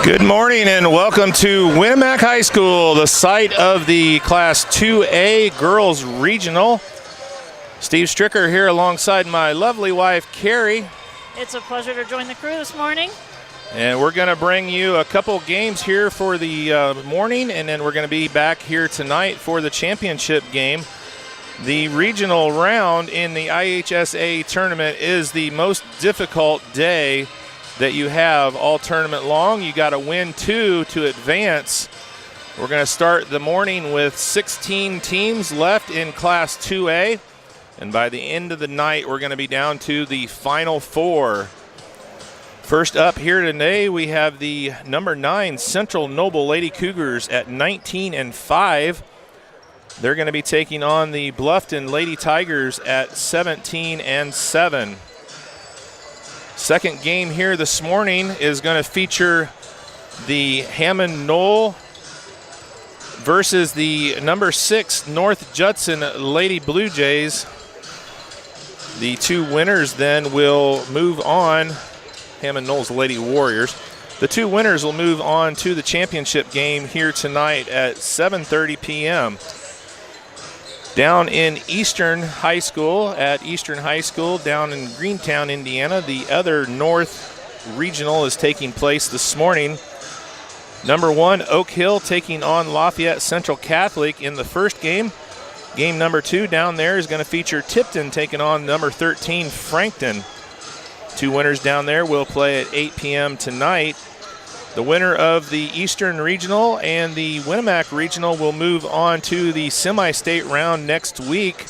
Good morning and welcome to Winamac High School, the site of the Class 2A Girls Regional. Steve Stricker here alongside my lovely wife, Carrie. It's a pleasure to join the crew this morning. And we're going to bring you a couple games here for the morning, and then we're going to be back here tonight for the championship game. The regional round in the IHSA tournament is the most difficult day that you have all tournament long. You got to win 2 to advance. We're going to start the morning with 16 teams left in Class 2A, and by the end of the night we're going to be down to the final 4. First up here today we have the number 9 Central Noble Lady Cougars at 19-5. They're going to be taking on the Bluffton Lady Tigers at 17-7. Second game here this morning is going to feature the Hammond Knoll versus the number 6 North Judson Lady Blue Jays. The two winners then will move on. Hammond Knoll's Lady Warriors. The two winners will move on to the championship game here tonight at 7:30 p.m. Down in Eastern High School, down in Greentown, Indiana, the other North Regional is taking place this morning. Number 1, Oak Hill taking on Lafayette Central Catholic in the first game. Game number 2 down there is going to feature Tipton taking on number 13, Frankton. Two winners down there will play at 8 p.m. tonight. The winner of the Eastern Regional and the Winamac Regional will move on to the semi-state round next week,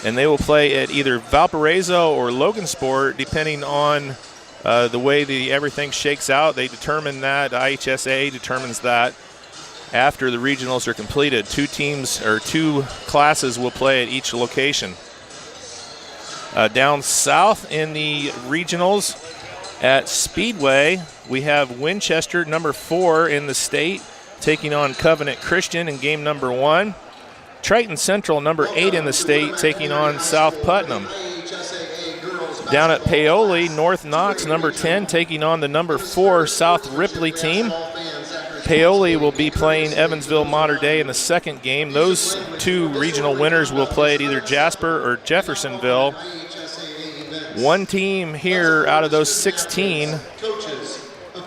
and they will play at either Valparaiso or Logansport, depending on the way everything shakes out. They determine that, IHSA determines that after the regionals are completed. Two classes will play at each location. Down south in the regionals at Speedway, we have Winchester, number 4 in the state, taking on Covenant Christian in game number 1. Triton Central, number 8 in the state, taking on South Putnam. Down at Paoli, North Knox, number 10, taking on the number 4 South Ripley team. Paoli will be playing Evansville Mater Dei in the second game. Those two regional winners will play at either Jasper or Jeffersonville. One team here out of those 16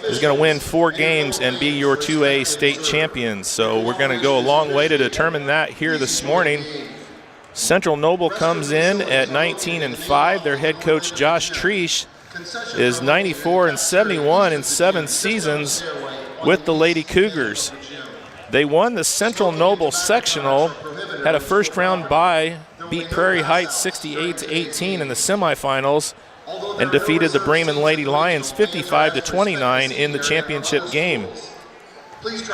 is going to win 4 games and be your 2A state champions. So we're going to go a long way to determine that here this morning. Central Noble comes in at 19-5. Their head coach, Josh Treesh, is 94-71 in 7 seasons with the Lady Cougars. They won the Central Noble sectional, had a first-round bye, beat Prairie Heights 68-18 in the semifinals, and defeated the Bremen Lady Lions 55-29 in the championship game.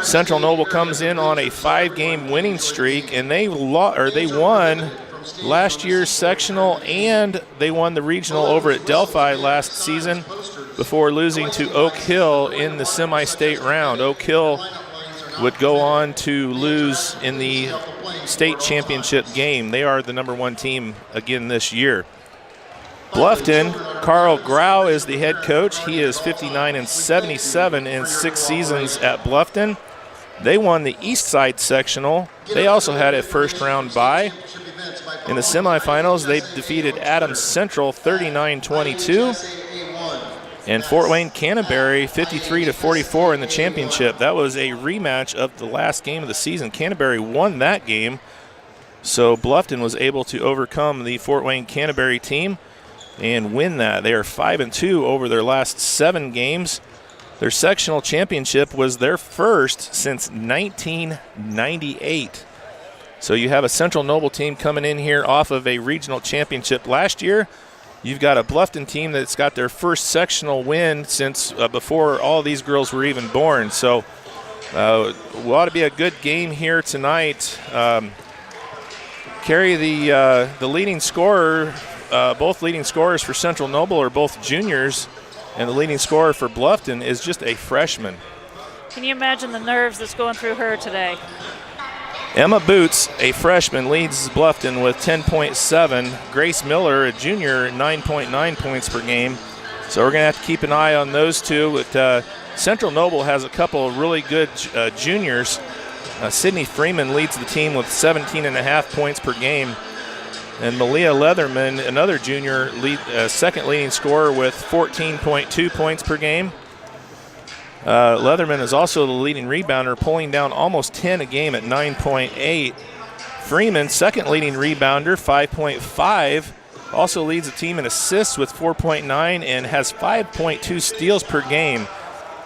Central Noble comes in on a 5-game winning streak, and they won last year's sectional and they won the regional over at Delphi last season before losing to Oak Hill in the semi-state round. Oak Hill would go on to lose in the state championship game. They are the number 1 team again this year. Bluffton, Carl Grau is the head coach. He is 59-77 in 6 seasons at Bluffton. They won the East Side sectional. They also had a first-round bye. In the semifinals, they defeated Adams Central 39-22. And Fort Wayne Canterbury 53-44 in the championship. That was a rematch of the last game of the season. Canterbury won that game, so Bluffton was able to overcome the Fort Wayne Canterbury team and win that. They are 5-2 over their last 7 games. Their sectional championship was their first since 1998. So you have a Central Noble team coming in here off of a regional championship last year. You've got a Bluffton team that's got their first sectional win since before all these girls were even born. So it ought to be a good game here tonight. Carrie, the leading scorer, both leading scorers for Central Noble are both juniors, and the leading scorer for Bluffton is just a freshman. Can you imagine the nerves that's going through her today? Emma Boots, a freshman, leads Bluffton with 10.7. Grace Miller, a junior, 9.9 points per game. So we're going to have to keep an eye on those two. But Central Noble has a couple of really good juniors. Sydney Freeman leads the team with 17.5 points per game. And Malia Leatherman, another junior, second leading scorer with 14.2 points per game. Leatherman is also the leading rebounder, pulling down almost 10 a game at 9.8. Freeman, second leading rebounder, 5.5. Also leads the team in assists with 4.9 and has 5.2 steals per game.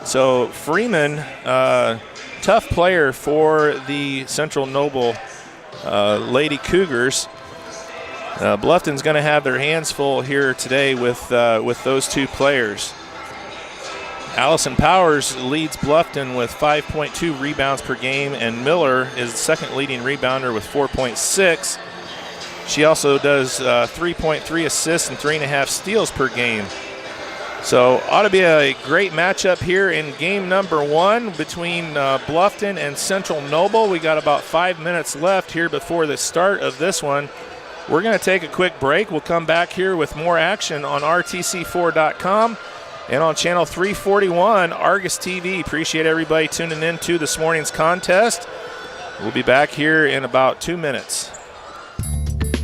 So Freeman, tough player for the Central Noble Lady Cougars. Bluffton's going to have their hands full here today with those two players. Allison Powers leads Bluffton with 5.2 rebounds per game, and Miller is the second leading rebounder with 4.6. She also does 3.3 assists and 3.5 steals per game. So ought to be a great matchup here in game number 1 between Bluffton and Central Noble. We got about 5 minutes left here before the start of this one. We're going to take a quick break. We'll come back here with more action on RTC4.com and on channel 341 Argus TV. Appreciate everybody tuning in to this morning's contest. We'll be back here in about 2 minutes.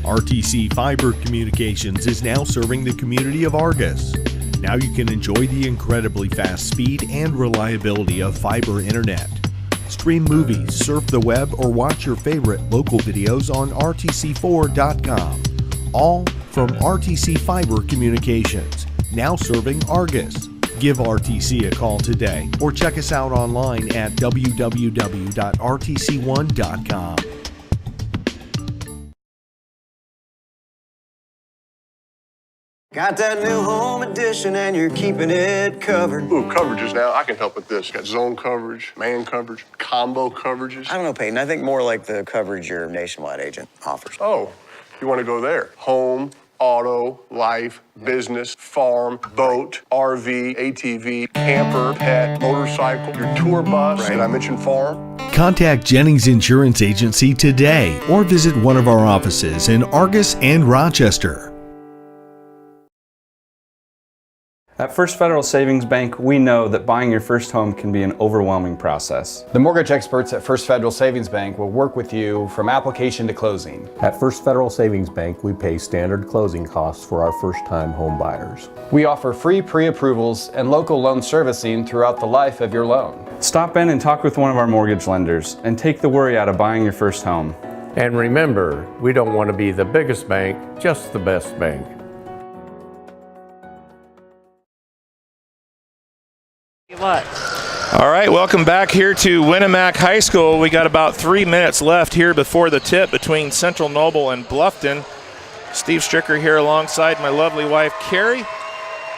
RTC Fiber Communications is now serving the community of Argus. Now you can enjoy the incredibly fast speed and reliability of fiber internet. Stream movies, surf the web, or watch your favorite local videos on RTC4.com. All from RTC Fiber Communications, now serving Argus. Give RTC a call today or check us out online at www.rtc1.com. Got that new home edition and you're keeping it covered. Ooh, coverages now. I can help with this. Got zone coverage, man coverage, combo coverages. I don't know, Peyton. I think more like the coverage your nationwide agent offers. Oh, you want to go there? Home, auto, life, business, farm, boat, RV, ATV, camper, pet, motorcycle, your tour bus. Right. Did I mention farm? Contact Jennings Insurance Agency today or visit one of our offices in Argus and Rochester. At First Federal Savings Bank, we know that buying your first home can be an overwhelming process. The mortgage experts at First Federal Savings Bank will work with you from application to closing. At First Federal Savings Bank, we pay standard closing costs for our first-time home buyers. We offer free pre-approvals and local loan servicing throughout the life of your loan. Stop in and talk with one of our mortgage lenders and take the worry out of buying your first home. And remember, we don't want to be the biggest bank, just the best bank. What? All right, welcome back here to Winamac High School. We got about 3 minutes left here before the tip between Central Noble and Bluffton. Steve Stricker here alongside my lovely wife, Carrie.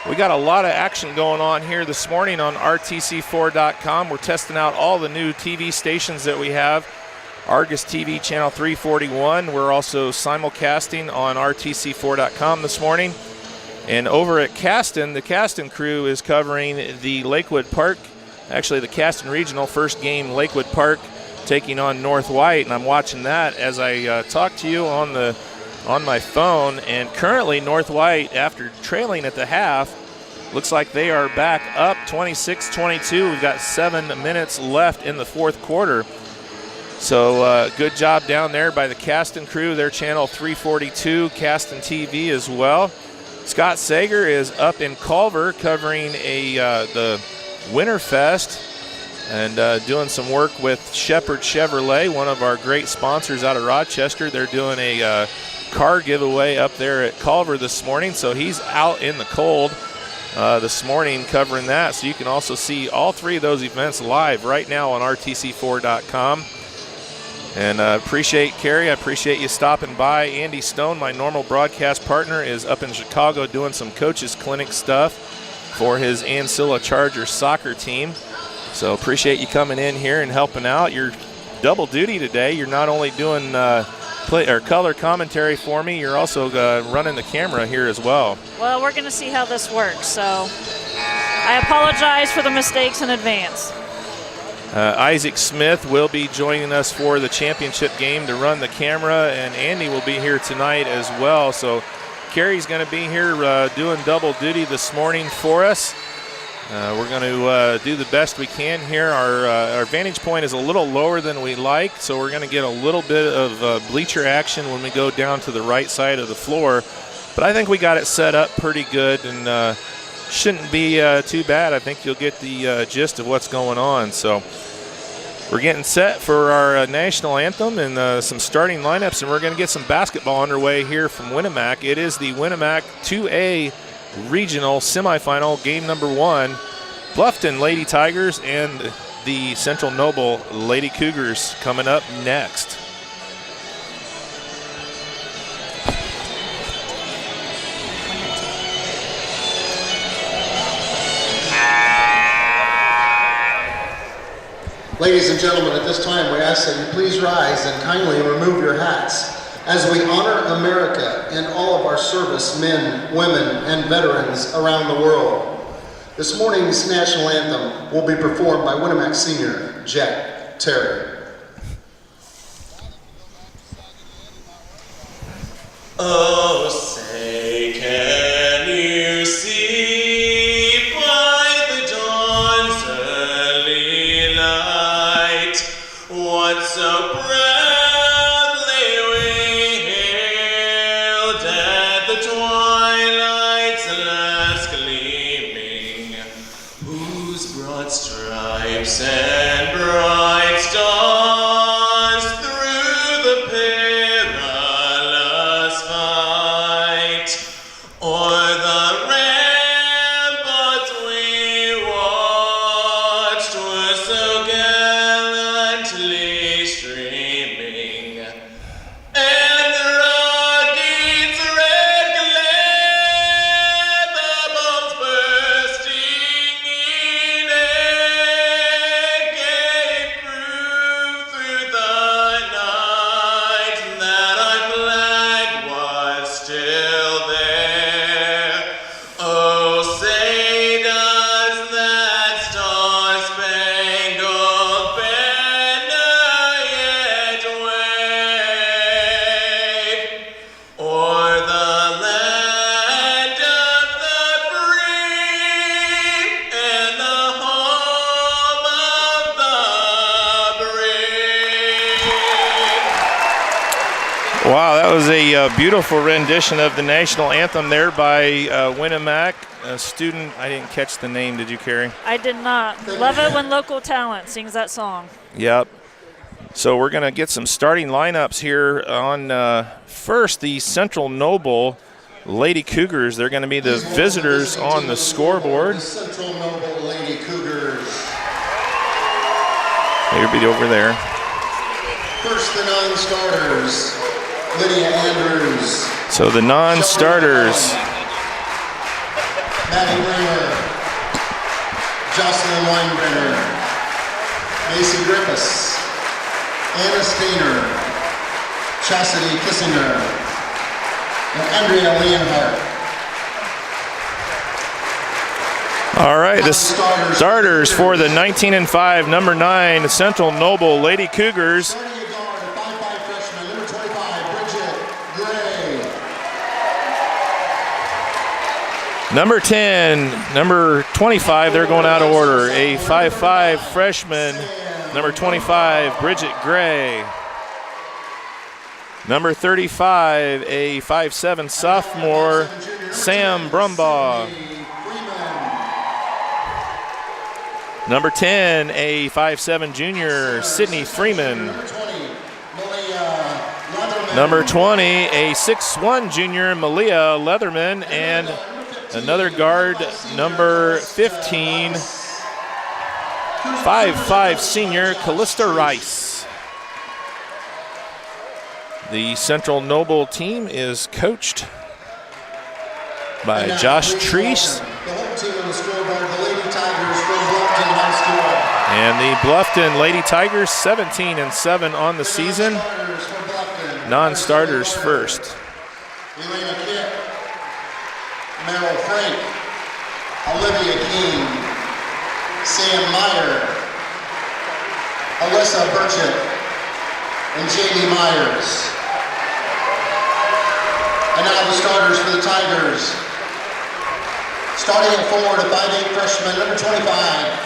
We got a lot of action going on here this morning on RTC4.com. We're testing out all the new TV stations that we have. Argus TV channel 341. We're also simulcasting on RTC4.com this morning. And over at Caston, the Caston crew is covering the Lakewood Park, actually the Caston Regional first game, Lakewood Park taking on North White, and I'm watching that as I talk to you on my phone. And currently North White, after trailing at the half, looks like they are back up 26-22. We've got 7 minutes left in the fourth quarter. So good job down there by the Caston crew, their channel 342, Caston TV as well. Scott Sager is up in Culver covering the Winterfest and doing some work with Shepherd Chevrolet, one of our great sponsors out of Rochester. They're doing a car giveaway up there at Culver this morning, so he's out in the cold this morning covering that. So you can also see all 3 of those events live right now on RTC4.com. And appreciate Carrie. I appreciate you stopping by. Andy Stone, my normal broadcast partner, is up in Chicago doing some coaches clinic stuff for his Ancilla Chargers soccer team. So appreciate you coming in here and helping out. You're double duty today. You're not only doing color commentary for me, you're also running the camera here as well. Well, we're going to see how this works, so I apologize for the mistakes in advance. Isaac Smith will be joining us for the championship game to run the camera, and Andy will be here tonight as well. So Carrie's going to be here doing double duty this morning for us. We're going to do the best we can here. Our vantage point is a little lower than we like, so we're going to get a little bit of bleacher action when we go down to the right side of the floor. But I think we got it set up pretty good and shouldn't be too bad. I think you'll get the gist of what's going on. So we're getting set for our national anthem and some starting lineups, and we're going to get some basketball underway here from Winamac. It is the Winamac 2A regional semifinal, game number 1. Bluffton Lady Tigers and the Central Noble Lady Cougars coming up next. Ladies and gentlemen, at this time we ask that you please rise and kindly remove your hats as we honor America and all of our service men, women, and veterans around the world. This morning's national anthem will be performed by Winamac senior Jack Terry. Oh, say, can you see by the dawn's early light what so proudly we hailed at the twilight's last gleaming, whose broad stripes and bright stars through the perilous fight o'er the ramparts we watched were so gallantly streaming, and the rocket's red glare, the bombs bursting in air, gave proof through the night that our flag was still there. Oh, say does that star-spangled banner yet wave o'er the land of the free and the home of the brave? Wow, that was a beautiful rendition of the national anthem there by Winamac. A student, I didn't catch the name, did you, Carrie? I did not. Love it when local talent sings that song. Yep. So we're going to get some starting lineups here on first the Central Noble Lady Cougars. They're going to be the visitors on the scoreboard. The Central Noble Lady Cougars. They'll be over there. First, the non-starters, Lydia Andrews, So the non-starters, Maddie Ringer, Jocelyn Weinbrenner, Macy Griffiths, Anna Steiner, Chastity Kissinger, and Andrea Leonhardt. all right, the starters for the 19-5, number 9, Central Noble Lady Cougars. Starting at guard, a 5'5" freshman, number 25, Bridget Gray. Number 10, number 25, they're going out of order. A 5'5" freshman, number 25, Bridget Gray. Number 35, a 5'7" sophomore, Sam Brumbaugh. Number 10, a 5'7" junior, Sydney Freeman. Number 20, a 6'1" junior, Malia Leatherman. And another guard, number 15, 5'5" senior, Callista Rice. The Central Noble team is coached by Josh Treese. The home team on the scoreboard, the Lady Tigers from Bluffton High School. And the Bluffton Lady Tigers, 17-7 on the season. Non-starters from Bluffton. Non-starters first. Elena Kitt, Meryl Frank, Olivia King, Sam Meyer, Alyssa Burchett, and Jamie Myers. And now the starters for the Tigers. Starting at forward, a 5'8" freshman, number 25,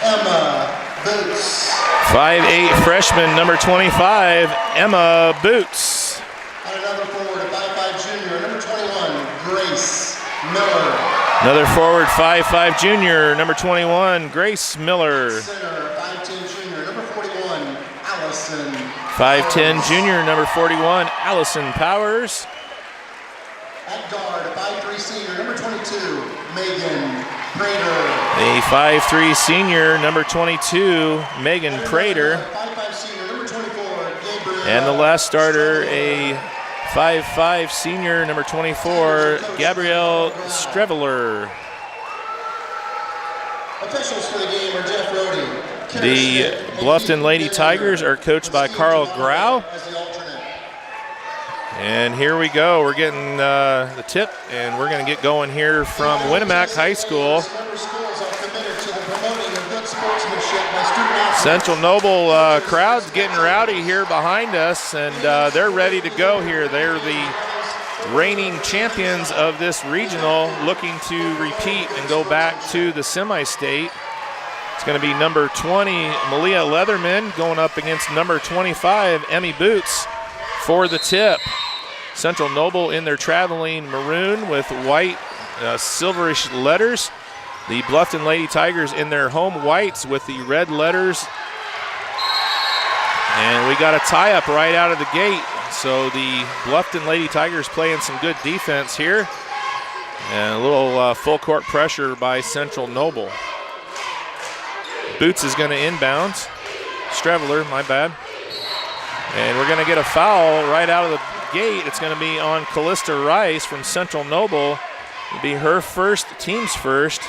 Emma Boots. 5'8" freshman, number 25, Emma Boots. And another forward, a 5'5" junior, number 21, Grace Miller. Another forward, 5'5" junior, number 21, Grace Miller. Center, 5'10" junior, number 41, Allison. 5'10" junior, number 41, Allison Powers. At guard, a 5'3" senior, number 22, Megan Prater. A 5'3" senior, number 22, Megan Prater. 5'5" senior, number 24, Gabriel. And the last starter, a 5'5" senior, number 24, Gabrielle Streveler. Officials for the game are Jeff Rohde. The Bluffton Lady Tigers are coached by Carl Grau. And here we go. We're getting the tip, and we're going to get going here from Winamac High School. Central Noble crowd's getting rowdy here behind us, and they're ready to go here. They're the reigning champions of this regional, looking to repeat and go back to the semi-state. It's going to be number 20, Malia Leatherman, going up against number 25, Emmy Boots, for the tip. Central Noble in their traveling maroon with white silverish letters. The Bluffton Lady Tigers in their home whites with the red letters. And we got a tie-up right out of the gate. So the Bluffton Lady Tigers playing some good defense here. And a little full court pressure by Central Noble. Boots is going to inbound. Streveler, my bad. And we're going to get a foul right out of the gate. It's going to be on Callista Rice from Central Noble. It'll be her first, team's first.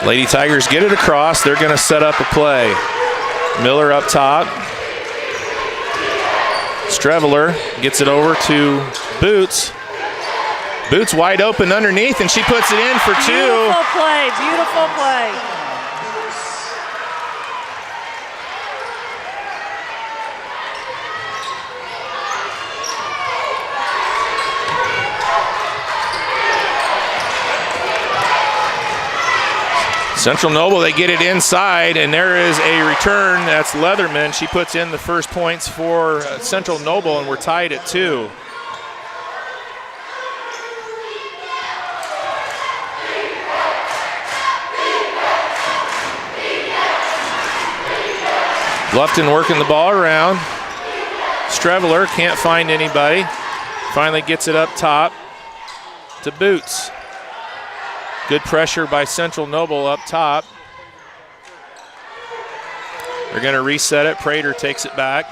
Lady Tigers get it across. They're going to set up a play. Miller up top. Streveler gets it over to Boots. Boots wide open underneath, and she puts it in for two. Beautiful play, beautiful play. Central Noble, they get it inside, and there is a return. That's Leatherman. She puts in the first points for Central Noble, and we're tied at 2. Bluffton working the ball around. Streveler can't find anybody. Finally gets it up top to Boots. Good pressure by Central Noble up top. They're going to reset it. Prater takes it back.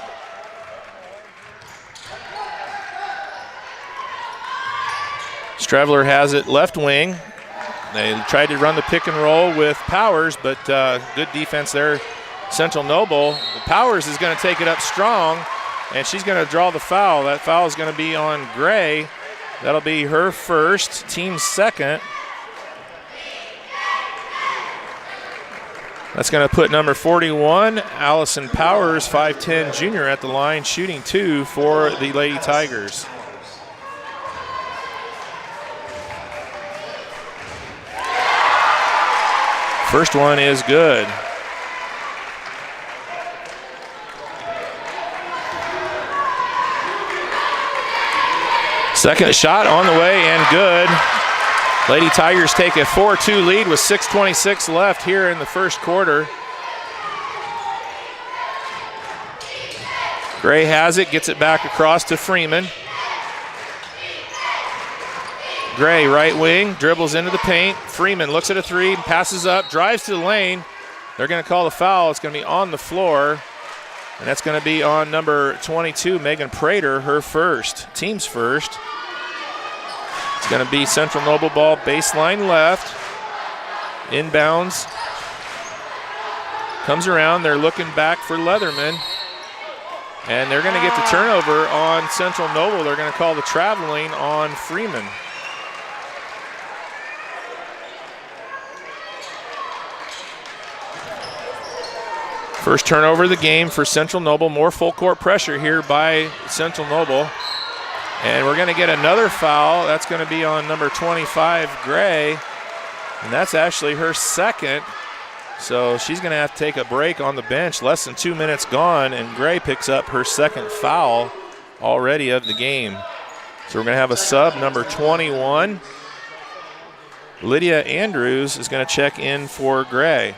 Streveler has it left wing. They tried to run the pick and roll with Powers, but good defense there. Central Noble. Powers is going to take it up strong, and she's going to draw the foul. That foul is going to be on Gray. That'll be her first, team's second. That's going to put number 41, Allison Powers, 5'10" junior at the line, shooting 2 for the Lady Tigers. First one is good. Second shot on the way and good. Lady Tigers take a 4-2 lead with 6:26 left here in the first quarter. Gray has it, gets it back across to Freeman. Gray, right wing, dribbles into the paint. Freeman looks at a three, passes up, drives to the lane. They're going to call the foul. It's going to be on the floor, and that's going to be on number 22, Megan Prater, her first, team's first. It's going to be Central Noble ball, baseline left. Inbounds. Comes around, they're looking back for Leatherman. And they're going to get the turnover on Central Noble. They're going to call the traveling on Freeman. First turnover of the game for Central Noble. More full court pressure here by Central Noble. And we're going to get another foul. That's going to be on number 25, Gray. And that's actually her second. So she's going to have to take a break on the bench. Less than 2 minutes gone, and Gray picks up her second foul already of the game. So we're going to have a sub, number 21. Lydia Andrews is going to check in for Gray.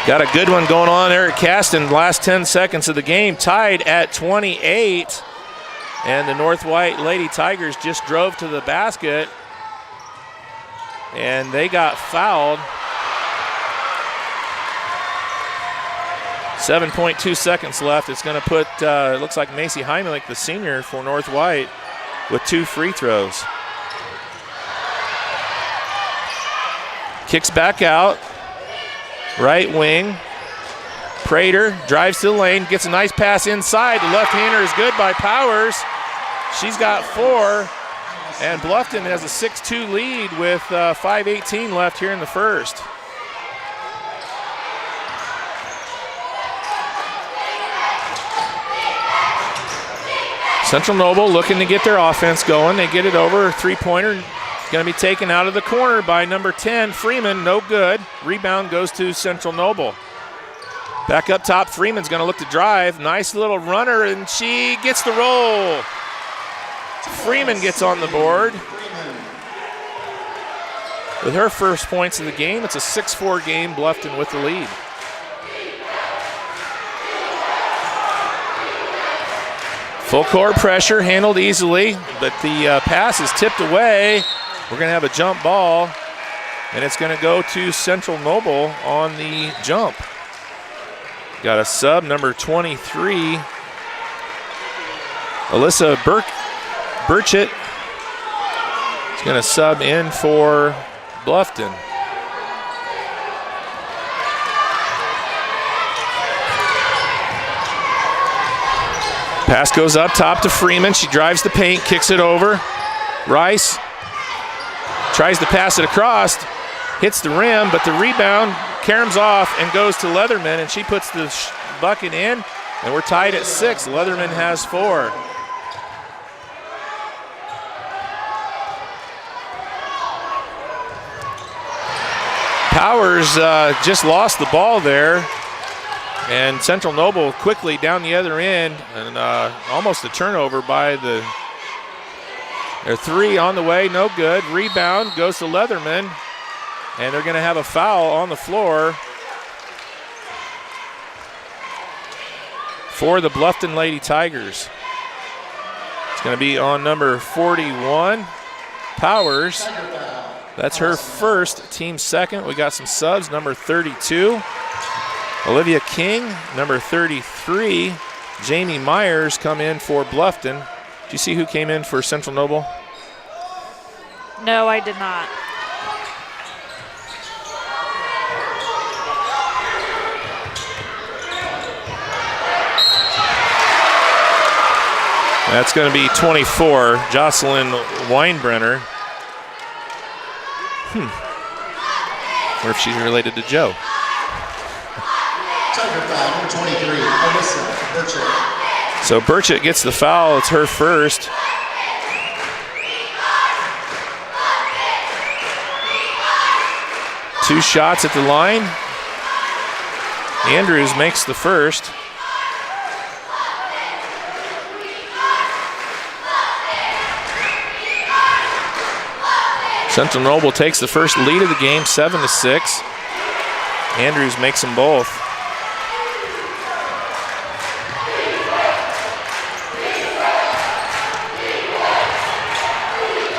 Got a good one going on there at Caston. Last 10 seconds of the game, tied at 28. And the North White Lady Tigers just drove to the basket. And they got fouled. 7.2 seconds left. It's going to put, it looks like Macy Heimlich, the senior for North White, with 2 free throws. Kicks back out. Right wing. Prater drives to the lane, gets a nice pass inside. The left-hander is good by Powers. She's got 4, and Bluffton has a 6-2 lead with 5:18 left here in the first. Central Noble looking to get their offense going. They get it over. Three-pointer going to be taken out of the corner by number 10, Freeman. No good. Rebound goes to Central Noble. Back up top, Freeman's going to look to drive. Nice little runner, and she gets the roll. Freeman gets on the board. With her first points of the game, it's a 6-4 game, Bluffton with the lead. Full court pressure, handled easily, but the pass is tipped away. We're going to have a jump ball, and it's going to go to Central Noble on the jump. Got a sub, number 23, Alyssa Burchett is going to sub in for Bluffton. Pass goes up top to Freeman. She drives the paint, kicks it over. Rice tries to pass it across, hits the rim, but the rebound caroms off and goes to Leatherman, and she puts the bucket in, and we're tied at 6. Leatherman has 4. Powers just lost the ball there, and Central Noble quickly down the other end, and almost a turnover by their 3 on the way, no good. Rebound goes to Leatherman, and they're going to have a foul on the floor for the Bluffton Lady Tigers. It's going to be on number 41, Powers. That's her first, team second. We got some subs, number 32, Olivia King, number 33, Jamie Myers come in for Bluffton. Do you see who came in for Central Noble? No, I did not. That's going to be 24, Jocelyn Weinbrenner. Or if she's related to Joe. Tiger foul, number 23, Alyssa Burchett. So Burchett gets the foul. It's her first. Two shots at the line. Andrews makes the first. Central Noble takes the first lead of the game, 7-6. Andrews makes them both.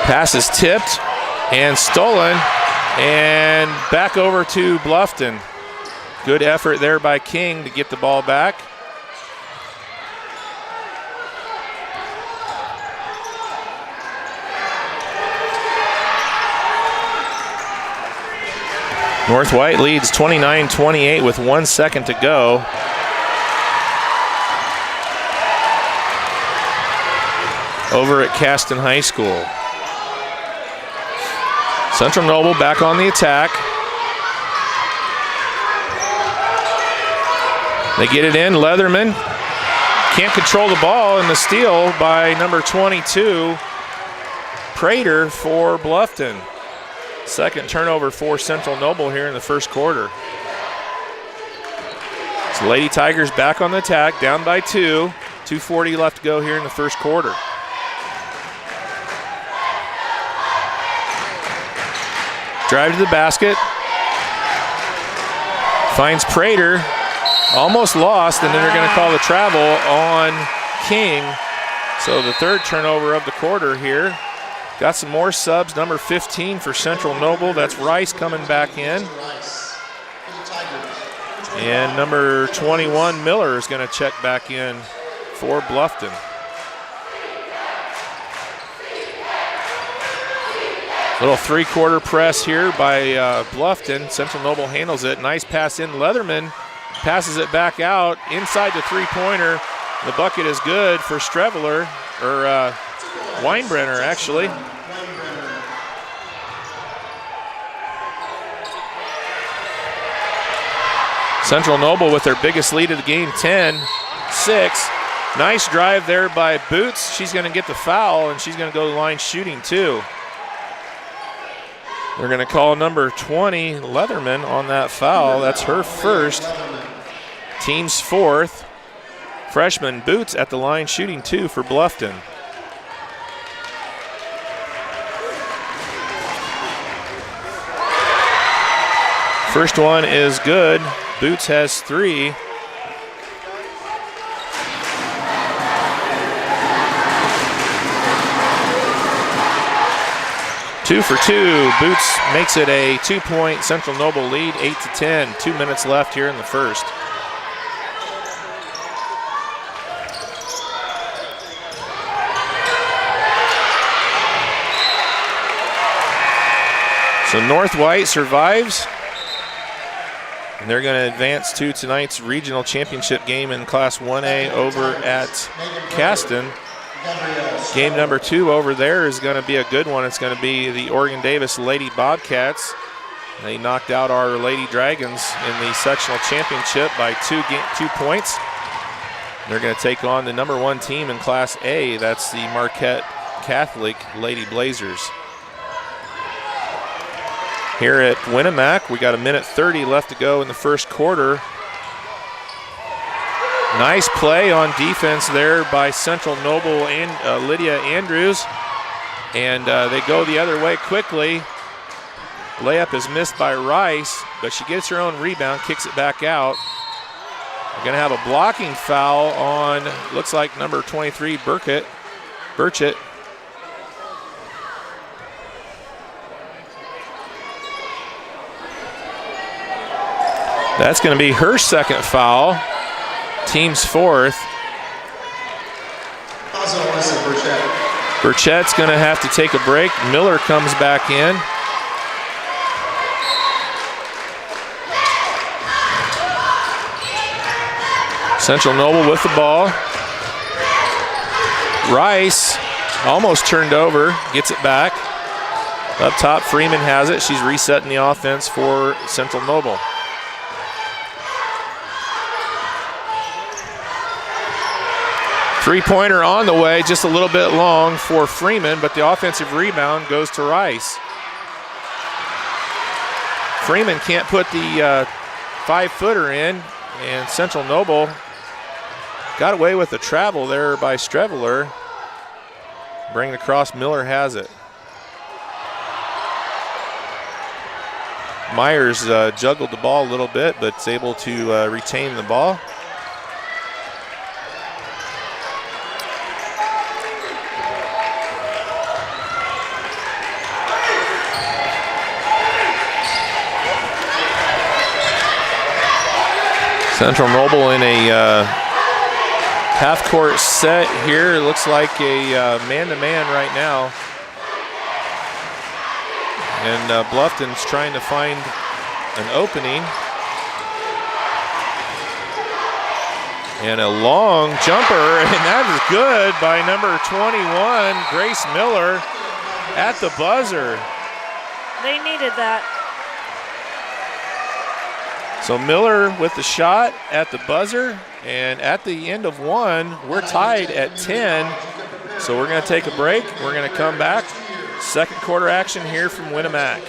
Pass is tipped and stolen, and back over to Bluffton. Good effort there by King to get the ball back. North White leads 29-28 with 1 second to go. Over at Caston High School. Central Noble back on the attack. They get it in. Leatherman can't control the ball, and the steal by number 22, Prater for Bluffton. Second turnover for Central Noble here in the first quarter. So Lady Tigers back on the attack, down by 2. 2:40 left to go here in the first quarter. Drive to the basket. Finds Prater. Almost lost, and then they're going to call the travel on King. So the third turnover of the quarter here. Got some more subs. Number 15 for Central Noble. That's Rice coming back in. And number 21, Miller, is going to check back in for Bluffton. Little three-quarter press here by Bluffton. Central Noble handles it. Nice pass in. Leatherman passes it back out inside the three-pointer. The bucket is good for Streveler, or Weinbrenner, actually. Central Noble with their biggest lead of the game, 10-6. Nice drive there by Boots. She's going to get the foul, and she's going to go to the line shooting too. They're going to call number 20, Leatherman, on that foul. That's her first. Team's fourth. Freshman Boots at the line shooting 2 for Bluffton. First one is good. Boots has 3. Two for 2. Boots makes it a 2-point Central Noble lead, 8-10. 2 minutes left here in the first. So North White survives, and they're going to advance to tonight's regional championship game in Class 1A over at Caston. Game number 2 over there is going to be a good one. It's going to be the Oregon Davis Lady Bobcats. They knocked out our Lady Dragons in the sectional championship by 2 points. They're going to take on the number 1 team in Class A. That's the Marquette Catholic Lady Blazers. Here at Winamac, we got 1:30 left to go in the first quarter. Nice play on defense there by Central Noble and Lydia Andrews. And they go the other way quickly. Layup is missed by Rice, but she gets her own rebound, kicks it back out. We're going to have a blocking foul on, looks like number 23, Burchett. That's going to be her second foul. Team's fourth. Burchett's going to have to take a break. Miller comes back in. Central Noble with the ball. Rice almost turned over, gets it back. Up top, Freeman has it. She's resetting the offense for Central Noble. Three-pointer on the way, just a little bit long for Freeman, but the offensive rebound goes to Rice. Freeman can't put the 5-footer in, and Central Noble got away with the travel there by Streveler. Bring it across, Miller has it. Myers juggled the ball a little bit, but is able to retain the ball. Central Noble in a half-court set here. It looks like a man-to-man right now. And Bluffton's trying to find an opening. And a long jumper, and that is good by number 21, Grace Miller, at the buzzer. They needed that. So Miller with the shot at the buzzer, and at the end of one, we're tied at 10. So we're going to take a break. We're going to come back. Second quarter action here from Winamac.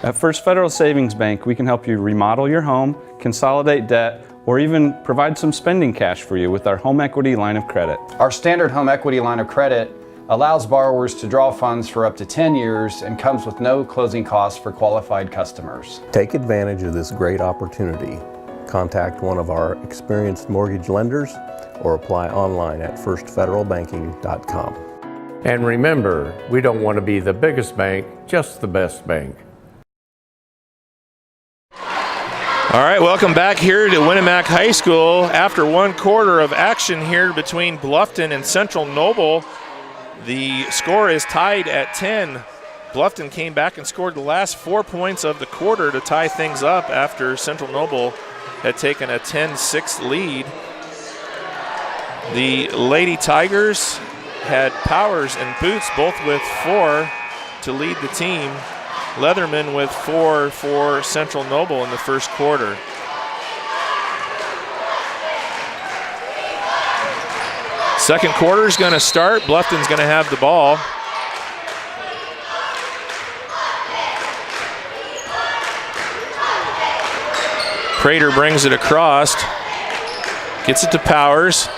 At First Federal Savings Bank, we can help you remodel your home, consolidate debt, or even provide some spending cash for you with our home equity line of credit. Our standard home equity line of credit allows borrowers to draw funds for up to 10 years and comes with no closing costs for qualified customers. Take advantage of this great opportunity. Contact one of our experienced mortgage lenders or apply online at firstfederalbanking.com. And remember, we don't want to be the biggest bank, just the best bank. All right, welcome back here to Winamac High School. After one quarter of action here between Bluffton and Central Noble, the score is tied at 10. Bluffton came back and scored the last 4 points of the quarter to tie things up after Central Noble had taken a 10-6 lead. The Lady Tigers had Powers and Boots both with 4 to lead the team. Leatherman with 4 for Central Noble in the first quarter. Second quarter is going to start. Bluffton's going to have the ball. Prater brings it across, gets it to Powers,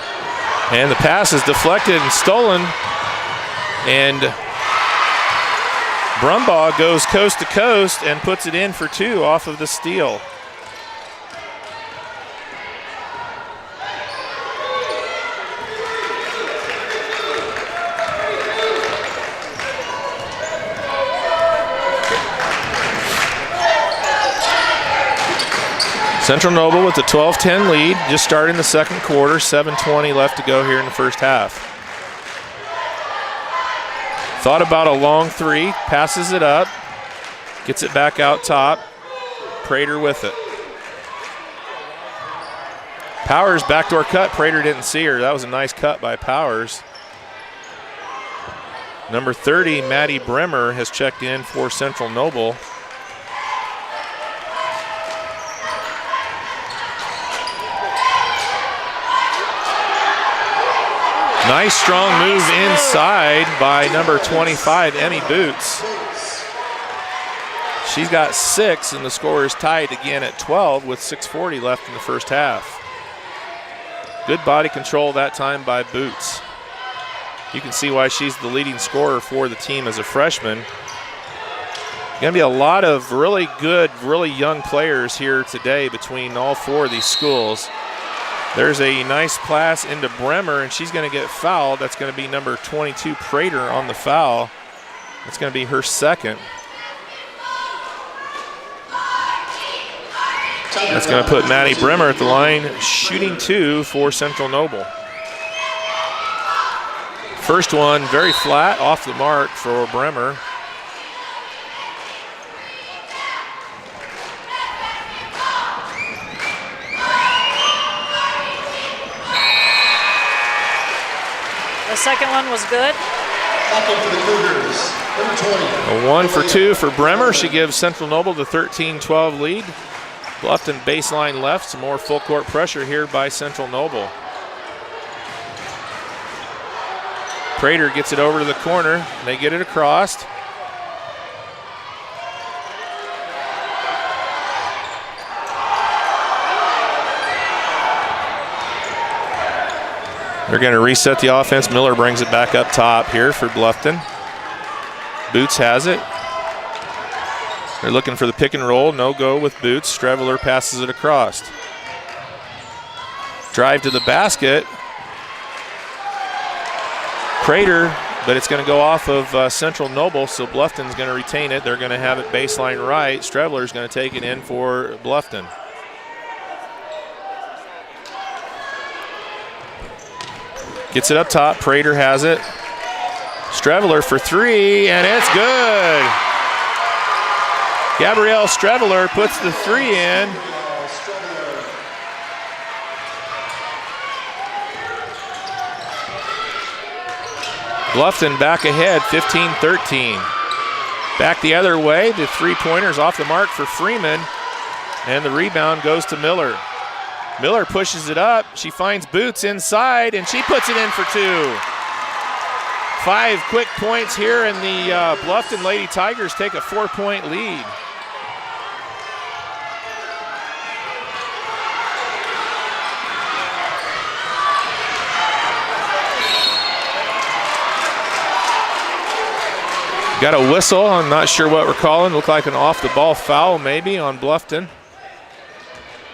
and the pass is deflected and stolen. And Brumbaugh goes coast to coast and puts it in for 2 off of the steal. Central Noble with a 12-10 lead, just starting the second quarter, 7:20 left to go here in the first half. Thought about a long 3, passes it up, gets it back out top. Prater with it. Powers backdoor cut, Prater didn't see her. That was a nice cut by Powers. Number 30, Maddie Bremer, has checked in for Central Noble. Nice strong move inside by number 25, Emmy Boots. She's got 6, and the score is tied again at 12 with 6:40 left in the first half. Good body control that time by Boots. You can see why she's the leading scorer for the team as a freshman. Going to be a lot of really good, really young players here today between all 4 of these schools. There's a nice pass into Bremer, and she's going to get fouled. That's going to be number 22, Prater, on the foul. That's going to be her second. That's going to put Maddie Bremer at the line, shooting 2 for Central Noble. First one very flat, off the mark for Bremer. The second one was good. A 1 for 2 for Bremer. She gives Central Noble the 13-12 lead. Bluffton baseline left. Some more full court pressure here by Central Noble. Prater gets it over to the corner. They get it across. They're going to reset the offense. Miller brings it back up top here for Bluffton. Boots has it. They're looking for the pick and roll. No go with Boots. Streveler passes it across. Drive to the basket. Prater, but it's going to go off of Central Noble, so Bluffton's going to retain it. They're going to have it baseline right. Streveler's going to take it in for Bluffton. Gets it up top. Prater has it. Streveler for 3, and it's good. Gabrielle Streveler puts the 3 in. Bluffton back ahead, 15-13. Back the other way, the three-pointer's off the mark for Freeman, and the rebound goes to Miller. Miller pushes it up, she finds Boots inside, and she puts it in for 2. 5 quick points here, and the Bluffton Lady Tigers take a 4-point lead. Got a whistle, I'm not sure what we're calling. Looked like an off-the-ball foul maybe on Bluffton.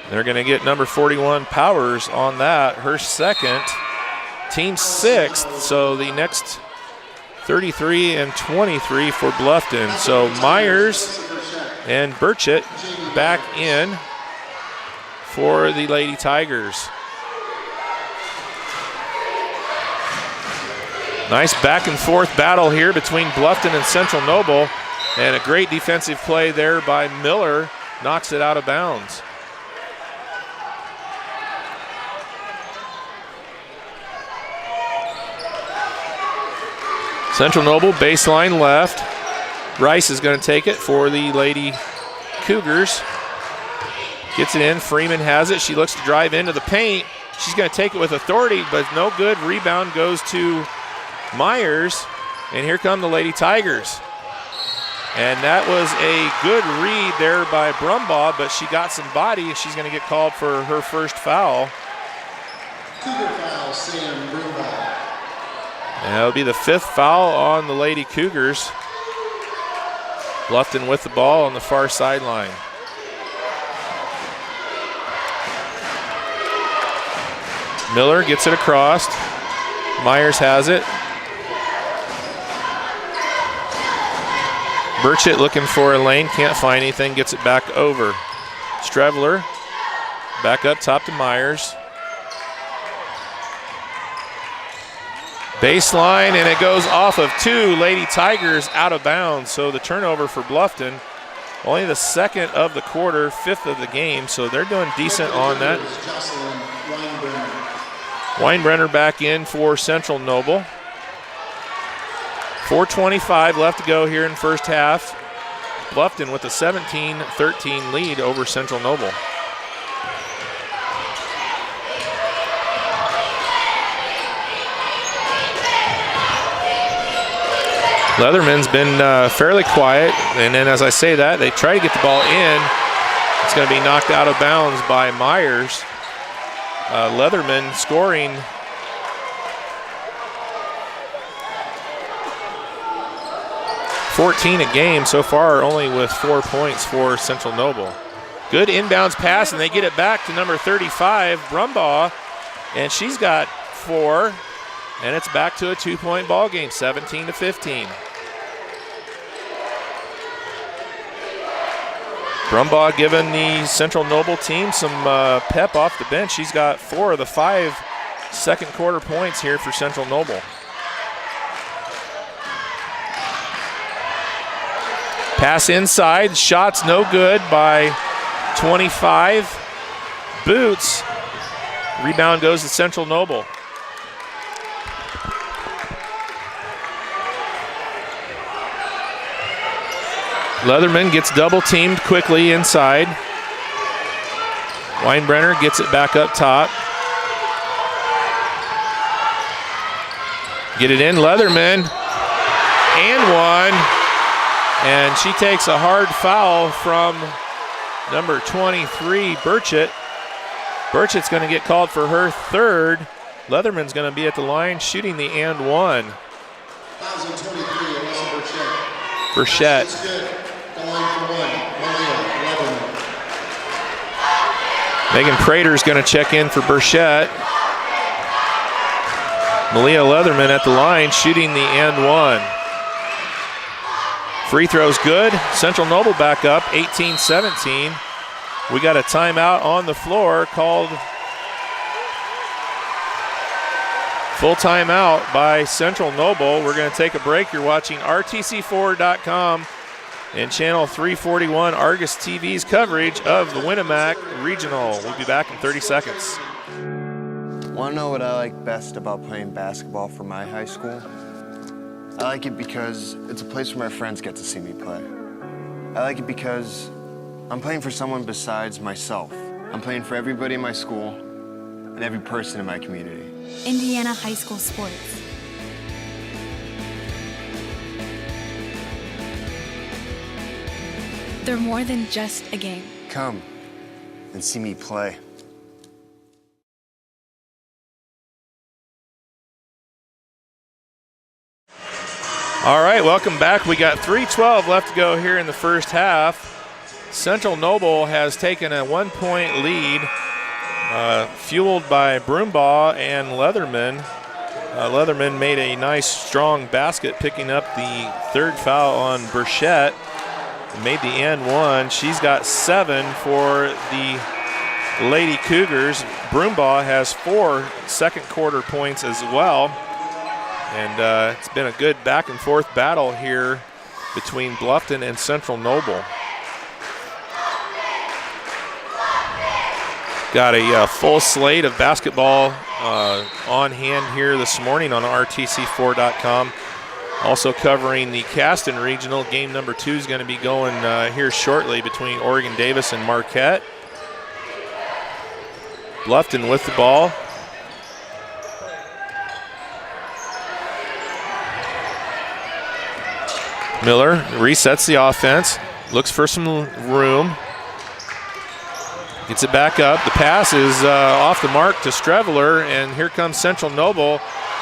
They're gonna get number 41 Powers on that, her second, team 6th, so the next 33 and 23 for Bluffton. So Myers and Burchett back in for the Lady Tigers. Nice back and forth battle here between Bluffton and Central Noble, and a great defensive play there by Miller, knocks it out of bounds. Central Noble baseline left. Rice is going to take it for the Lady Cougars. Gets it in, Freeman has it. She looks to drive into the paint. She's going to take it with authority, but no good. Rebound goes to Myers, and here come the Lady Tigers. And that was a good read there by Brumbaugh, but she got some body, and she's going to get called for her first foul. Cougar foul, Sam Brumbaugh. And that'll be the 5th foul on the Lady Cougars. Bluffton with the ball on the far sideline. Miller gets it across. Myers has it. Burchett looking for a lane, can't find anything, gets it back over. Strevler back up top to Myers. Baseline, and it goes off of 2 Lady Tigers out of bounds. So the turnover for Bluffton, only the 2nd of the quarter, 5th of the game, so they're doing decent on that. Weinbrenner back in for Central Noble. 4:25 left to go here in first half. Bluffton with a 17-13 lead over Central Noble. Leatherman's been fairly quiet, and then as I say that, they try to get the ball in. It's going to be knocked out of bounds by Myers. Leatherman scoring .14 a game so far, only with 4 points for Central Noble. Good inbounds pass, and they get it back to number 35, Brumbaugh, and she's got 4, and it's back to a 2-point ball game, 17-15. Brumbaugh giving the Central Noble team some pep off the bench. She's got 4 of the 5 second quarter points here for Central Noble. Pass inside, shots no good by 25. Boots, rebound goes to Central Noble. Leatherman gets double teamed quickly inside. Weinbrenner gets it back up top. Get it in, Leatherman, and one. And she takes a hard foul from number 23, Burchett. Burchett's going to get called for her 3rd. Leatherman's going to be at the line shooting the and one. 1,023, Burchett. Megan Prater's going to check in for Burchett. Malia Leatherman at the line shooting the and one. Free throw's good. Central Noble back up, 18-17. We got a timeout on the floor called full timeout by Central Noble. We're going to take a break. You're watching RTC4.com and Channel 341 Argus TV's coverage of the Winamac Regional. We'll be back in 30 seconds. Want to know what I like best about playing basketball for my high school? I like it because it's a place where my friends get to see me play. I like it because I'm playing for someone besides myself. I'm playing for everybody in my school and every person in my community. Indiana high school sports. They're more than just a game. Come and see me play. All right, welcome back. We got 3:12 left to go here in the first half. Central Noble has taken a 1-point lead, fueled by Broombaugh and Leatherman. Leatherman made a nice, strong basket, picking up the third foul on Burchette. Made the and one. She's got 7 for the Lady Cougars. Broombaugh has 4 second quarter points as well. And it's been a good back and forth battle here between Bluffton and Central Noble. Got a full slate of basketball on hand here this morning on RTC4.com. Also covering the Caston Regional. Game number 2 is going to be going here shortly between Oregon Davis and Marquette. Bluffton with the ball. Miller resets the offense, looks for some room. Gets it back up. The pass is off the mark to Streveler, and here comes Central Noble.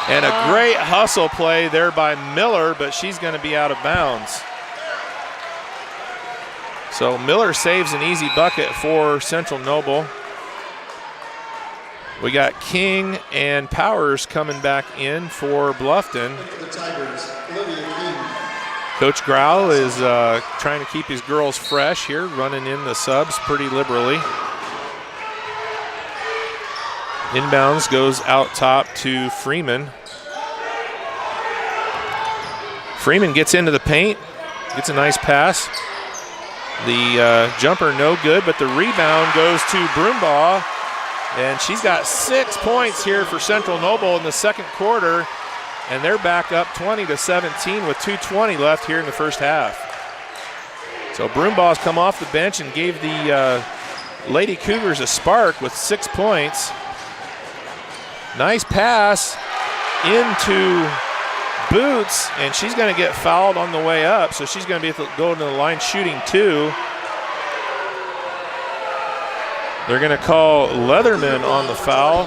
And a great hustle play there by Miller, but she's going to be out of bounds. So Miller saves an easy bucket for Central Noble. We got King and Powers coming back in for Bluffton. The Tigers, Olivia King. Coach Grau is trying to keep his girls fresh here, running in the subs pretty liberally. Inbounds goes out top to Freeman. Freeman gets into the paint, gets a nice pass. The jumper no good, but the rebound goes to Broombaugh, and she's got 6 points here for Central Noble in the second quarter, and they're back up 20-17 with 2:20 left here in the first half. So Broombaugh's come off the bench and gave the Lady Cougars a spark with 6 points. Nice pass into Boots, and she's going to get fouled on the way up, so she's going to be going to the line shooting 2. They're going to call Leatherman on the foul.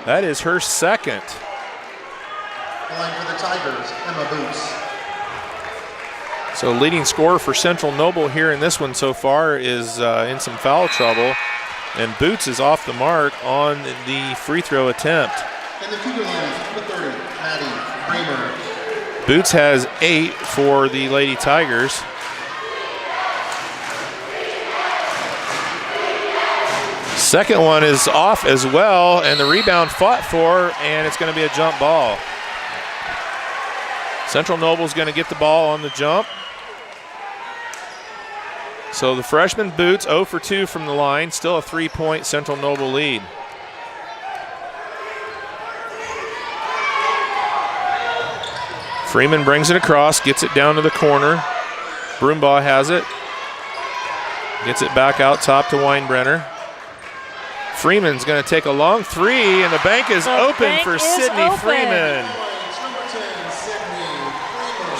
That is her second. Line for the Tigers, Emma Boots. So leading scorer for Central Noble here in this one so far is in some foul trouble, and Boots is off the mark on the free throw attempt. And the Cougar line, number 30, Maddie Kramer. Boots has 8 for the Lady Tigers. Second one is off as well, and the rebound fought for, and it's going to be a jump ball. Central Noble's going to get the ball on the jump. So the freshman Boots 0 for 2 from the line, still a 3-point Central Noble lead. Freeman brings it across, gets it down to the corner. Broombaugh has it. Gets it back out top to Weinbrenner. Freeman's going to take a long 3, and the bank is open for Sydney Freeman.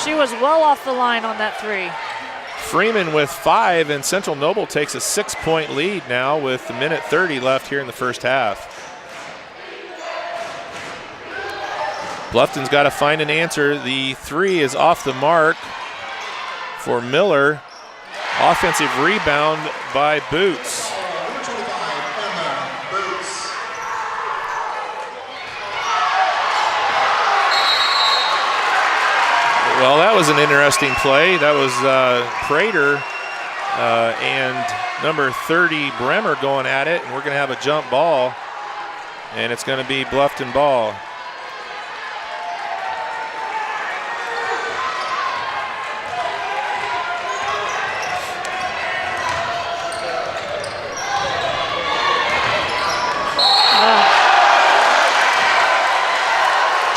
She was well off the line on that 3. Freeman with 5, and Central Noble takes a 6-point lead now with a minute 30 left here in the first half. Bluffton's got to find an answer. The 3 is off the mark for Miller. Offensive rebound by Boots. Well, that was an interesting play. That was Prater and number 30 Bremer going at it, and we're going to have a jump ball, and it's going to be Bluffton ball.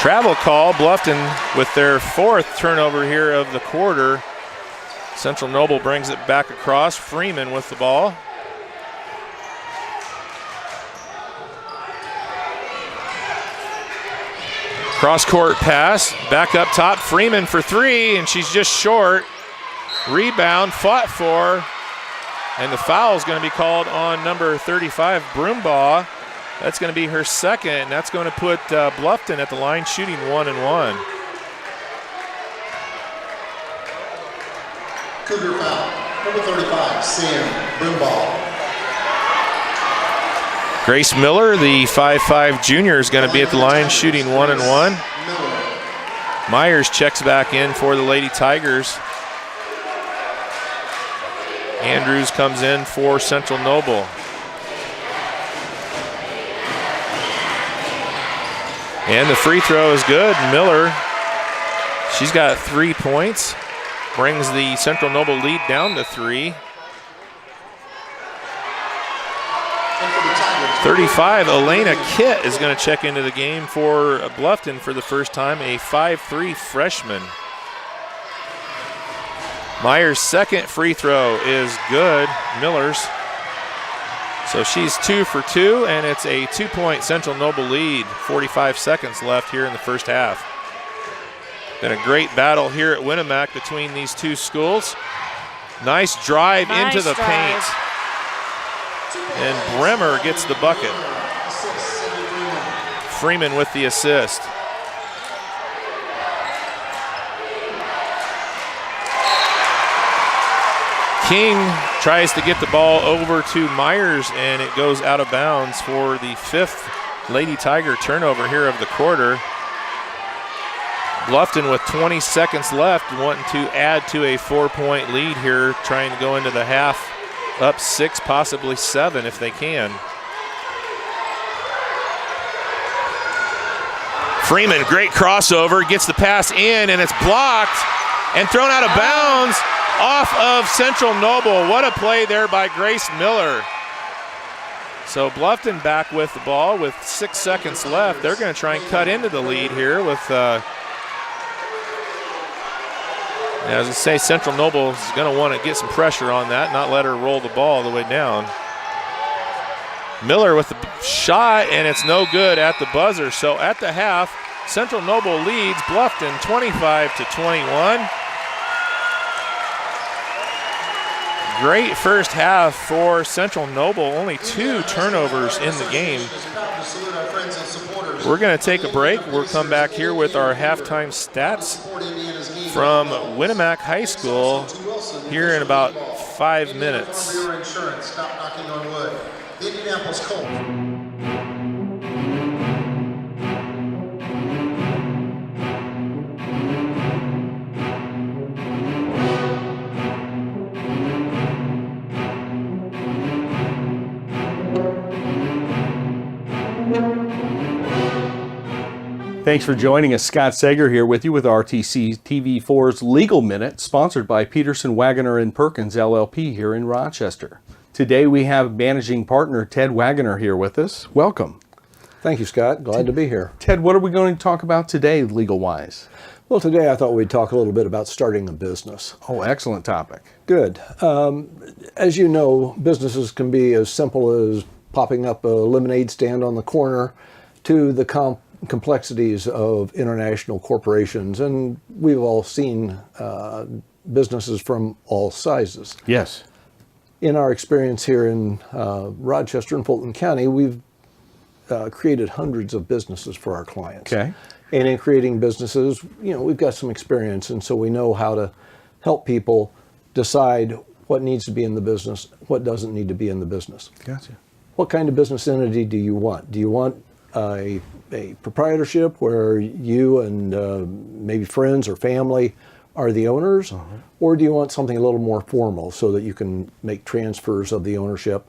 Travel call, Bluffton with their 4th turnover here of the quarter. Central Noble brings it back across. Freeman with the ball. Cross-court pass, back up top. Freeman for 3, and she's just short. Rebound, fought for, and the foul is going to be called on number 35, Broombaugh. That's going to be her 2nd, and that's going to put Bluffton at the line shooting 1-1. Cougar foul, number 35, Sam Broombaugh. Grace Miller, the 5'5 junior, is going to be at the line shooting 1-1. Myers checks back in for the Lady Tigers. Andrews comes in for Central Noble. And the free throw is good. Miller, she's got 3 points. Brings the Central Noble lead down to 3. 35, Elena Kitt is going to check into the game for Bluffton for the first time, a 5'3 freshman. Myers' 2nd free throw is good, Miller's. So she's 2 for 2, and it's a 2-point Central Noble lead. 45 seconds left here in the first half. Been a great battle here at Winamac between these two schools. Nice drive into the paint. And Bremer gets the bucket. Freeman with the assist. King tries to get the ball over to Myers, and it goes out of bounds for the 5th Lady Tiger turnover here of the quarter. Bluffton with 20 seconds left, wanting to add to a 4-point lead here, trying to go into the half up 6, possibly 7 if they can. Freeman, great crossover, gets the pass in, and it's blocked and thrown out of bounds off of Central Noble. What a play there by Grace Miller. So Bluffton back with the ball with 6 seconds left. They're going to try and cut into the lead here with, as I say, Central Noble is going to want to get some pressure on that, not let her roll the ball all the way down. Miller with the shot, and it's no good at the buzzer. So at the half, Central Noble leads Bluffton 25-21. Great first half for Central Noble, only 2 turnovers in the game. We're going to take a break. We'll come back here with our halftime stats from Winamac High School here in about 5 minutes. Stop knocking on wood. The Indianapolis Colts. Thanks for joining us. Scott Sager here with you with RTC TV4's Legal Minute, sponsored by Peterson, Wagoner & Perkins LLP here in Rochester. Today we have managing partner Ted Wagoner here with us. Welcome. Thank you, Scott. Glad to be here. Ted, what are we going to talk about today, legal-wise? Well, today I thought we'd talk a little bit about starting a business. Oh, excellent topic. Good. As you know, businesses can be as simple as popping up a lemonade stand on the corner to the complexities of international corporations, and we've all seen businesses from all sizes. Yes. In our experience here in Rochester and Fulton County, we've created hundreds of businesses for our clients. Okay. And in creating businesses, we've got some experience, and so we know how to help people decide what needs to be in the business, what doesn't need to be in the business. Gotcha. What kind of business entity do you want? Do you want a proprietorship where you and maybe friends or family are the owners? Or do you want something a little more formal so that you can make transfers of the ownership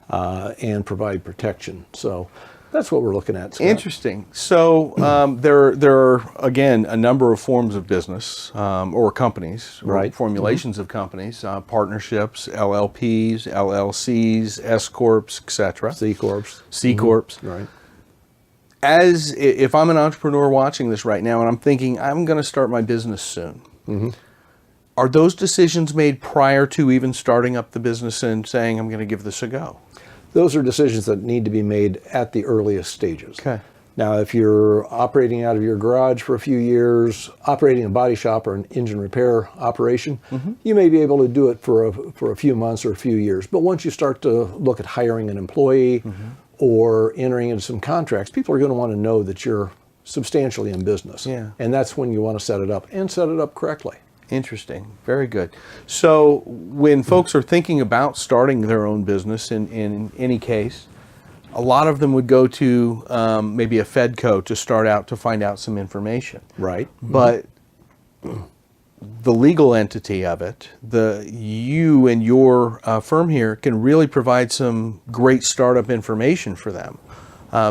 and provide protection? So that's what we're looking at, Scott. Interesting. So there are, again, a number of forms of business or companies, right? Formulations of companies, partnerships, LLPs, LLCs, S-Corps, etc. C-Corps. C-Corps. Right. if I'm an entrepreneur watching this right now and I'm thinking I'm going to start my business soon, are those decisions made prior to even starting up the business and saying I'm going to give this a go? Those are decisions that need to be made at the earliest stages. Okay. Now, if you're operating out of your garage for a few years, operating a body shop or an engine repair operation, you may be able to do it for a few months or a few years. But once you start to look at hiring an employee or entering into some contracts, people are going to want to know that you're substantially in business. Yeah. And that's when you want to set it up and set it up correctly. Interesting. Very good. So when folks are thinking about starting their own business in any case, a lot of them would go to maybe a Fedco to start out to find out some information. Right. But the legal entity of it, you and your firm here can really provide some great startup information for them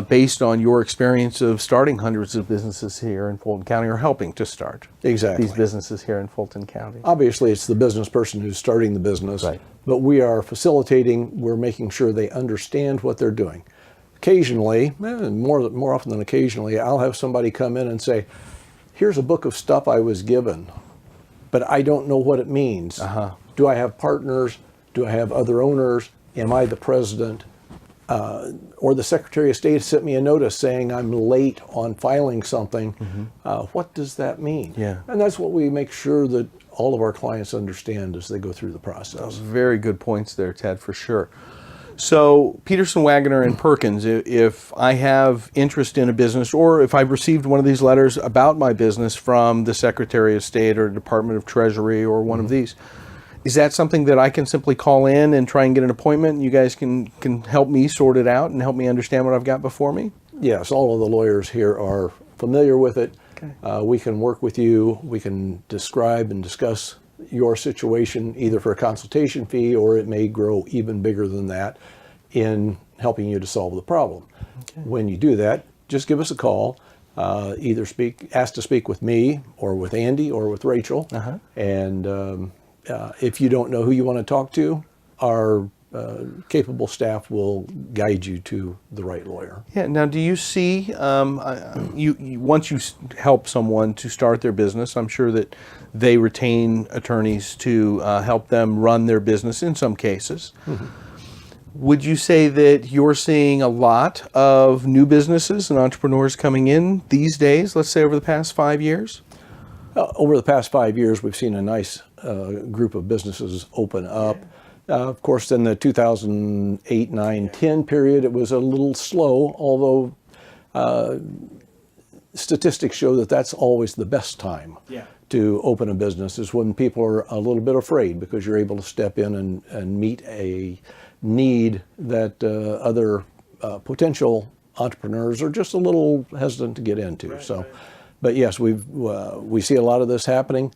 based on your experience of starting hundreds of businesses here in Fulton County or helping to start Exactly. these businesses here in Fulton County. Obviously, it's the business person who's starting the business, Right. but we are facilitating, we're making sure they understand what they're doing. Occasionally, more often than occasionally, I'll have somebody come in and say, here's a book of stuff I was given, but I don't know what it means. Do I have partners? Do I have other owners? Am I the president? Or the Secretary of State sent me a notice saying I'm late on filing something. What does that mean? Yeah. And that's what we make sure that all of our clients understand as they go through the process. Very good points there, Ted, for sure. So Peterson, Wagner, and Perkins, if I have interest in a business or if I've received one of these letters about my business from the Secretary of State or Department of Treasury or one of these, is that something that I can simply call in and try and get an appointment and you guys can help me sort it out and help me understand what I've got before me? Yes, all of the lawyers here are familiar with it. Okay. We can work with you. We can describe and discuss your situation either for a consultation fee or it may grow even bigger than that in helping you to solve the problem. Okay. When you do that, just give us a call. Either ask to speak with me or with Andy or with Rachel. And if you don't know who you want to talk to, our capable staff will guide you to the right lawyer. Yeah. Now, do you see, once you help someone to start their business, I'm sure that they retain attorneys to help them run their business in some cases. Would you say that you're seeing a lot of new businesses and entrepreneurs coming in these days, let's say over the past 5 years? Over the past 5 years, we've seen a nice group of businesses open up. Of course, in the 2008, 9, 10 period, it was a little slow, although statistics show that that's always the best time to open a business, is when people are a little bit afraid because you're able to step in and meet a need that other potential entrepreneurs are just a little hesitant to get into. But yes, we see a lot of this happening.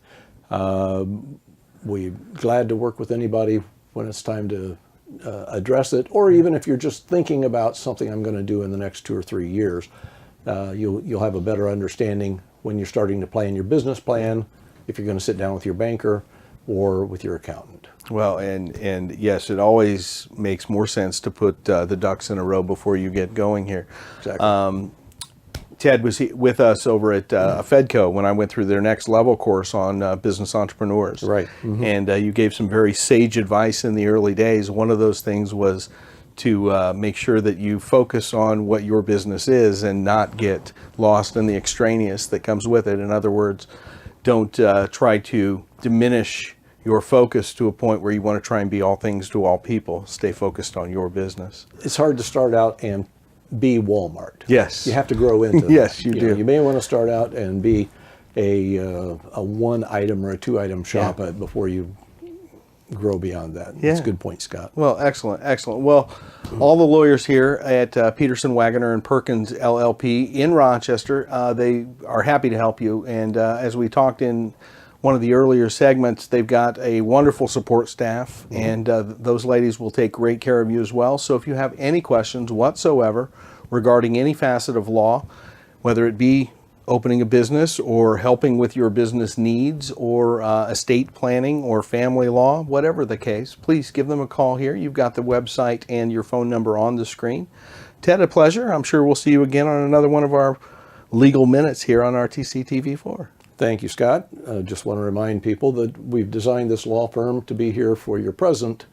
We're glad to work with anybody when it's time to address it, or even if you're just thinking about something I'm going to do in the next 2 or 3 years, you'll have a better understanding when you're starting to plan your business plan, if you're going to sit down with your banker or with your accountant. Well, and yes, it always makes more sense to put the ducks in a row before you get going here. Exactly. Ted was with us over at Fedco when I went through their next level course on business entrepreneurs. Right. And you gave some very sage advice in the early days. One of those things was to make sure that you focus on what your business is and not get lost in the extraneous that comes with it. In other words, don't try to diminish your focus to a point where you want to try and be all things to all people. Stay focused on your business. It's hard to start out and be Walmart. Yes. You have to grow into that. Yes, you do. You may want to start out and be a one item or a 2 item shop before you grow beyond that. That's a good point, Scott. Well, excellent, excellent. Well, all the lawyers here at Peterson, Wagner, and Perkins LLP in Rochester, they are happy to help you. And as we talked in one of the earlier segments, they've got a wonderful support staff, and those ladies will take great care of you as well. So if you have any questions whatsoever regarding any facet of law, whether it be opening a business or helping with your business needs or estate planning or family law, whatever the case, please give them a call here. You've got the website and your phone number on the screen. Ted, a pleasure. I'm sure we'll see you again on another one of our legal minutes here on RTC TV4. Thank you, Scott. Just want to remind people that we've designed this law firm to be here for your present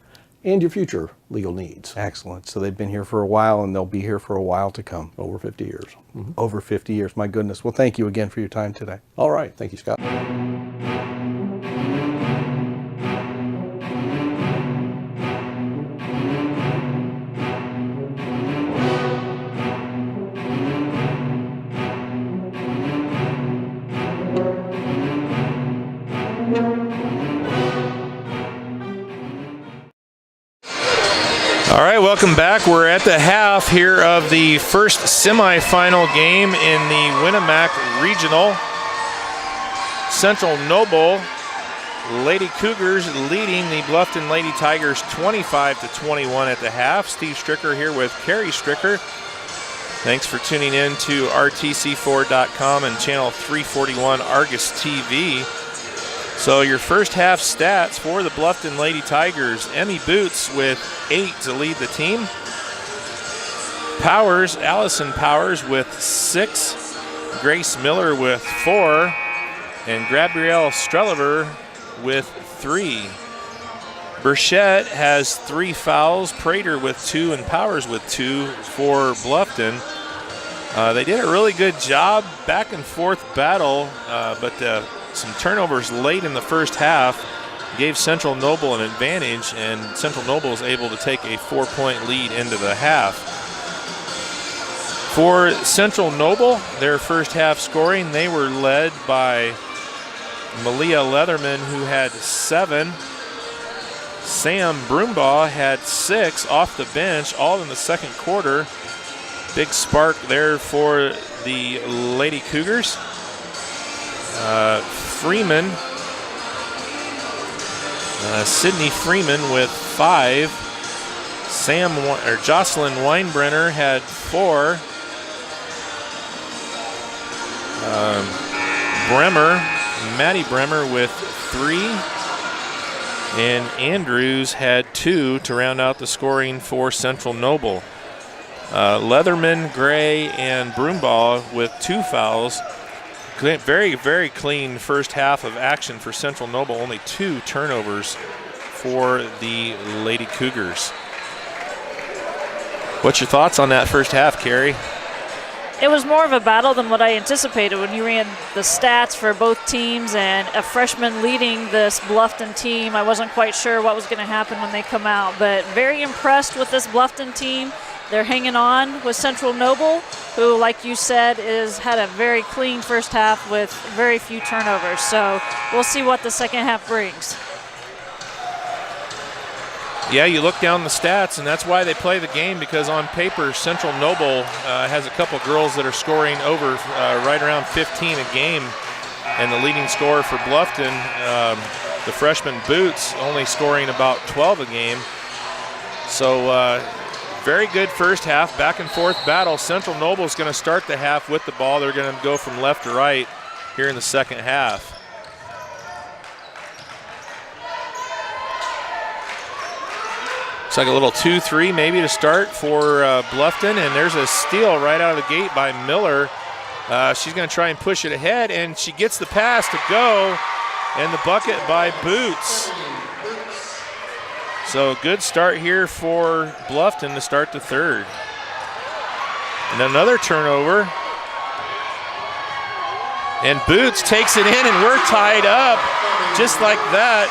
and your future legal needs. Excellent. So they've been here for a while, and they'll be here for a while to come. Over 50 years. Mm-hmm. Over 50 years. My goodness. Well, thank you again for your time today. All right. Thank you, Scott. All right, welcome back. We're at the half here of the first semifinal game in the Winamac Regional. Central Noble Lady Cougars leading the Bluffton Lady Tigers 25-21 at the half. Steve Stricker here with Carrie Stricker. Thanks for tuning in to RTC4.com and channel 341 Argus TV. So your first half stats for the Bluffton Lady Tigers: Emmy Boots with 8 to lead the team. Allison Powers with 6. Grace Miller with 4. And Gabrielle Streliver with 3. Burchett has 3 fouls, Prater with 2, and Powers with 2 for Bluffton. They did a really good job, back and forth battle, but some turnovers late in the first half gave Central Noble an advantage, and Central Noble was able to take a 4-point lead into the half. For Central Noble, their first half scoring, they were led by Malia Leatherman, who had 7. Sam Broombaugh had 6 off the bench, all in the second quarter. Big spark there for the Lady Cougars. Freeman, Sydney Freeman with 5. Jocelyn Weinbrenner had 4. Maddie Bremer with 3. And Andrews had 2 to round out the scoring for Central Noble. Leatherman, Gray, and Broombaugh with 2 fouls. Very, very clean first half of action for Central Noble. Only 2 turnovers for the Lady Cougars. What's your thoughts on that first half, Carrie? It was more of a battle than what I anticipated when you ran the stats for both teams, and a freshman leading this Bluffton team. I wasn't quite sure what was going to happen when they come out, but very impressed with this Bluffton team. They're hanging on with Central Noble, who, like you said, had a very clean first half with very few turnovers. So we'll see what the second half brings. Yeah, you look down the stats, and that's why they play the game, because on paper, Central Noble has a couple girls that are scoring over right around 15 a game. And the leading scorer for Bluffton, the freshman Boots, only scoring about 12 a game. So very good first half, back and forth battle. Central Noble is going to start the half with the ball. They're going to go from left to right here in the second half. Looks like a little 2-3 maybe to start for Bluffton, and there's a steal right out of the gate by Miller. She's going to try and push it ahead, and she gets the pass to go, and the bucket by Boots. So good start here for Bluffton to start the third. And another turnover. And Boots takes it in, and we're tied up just like that.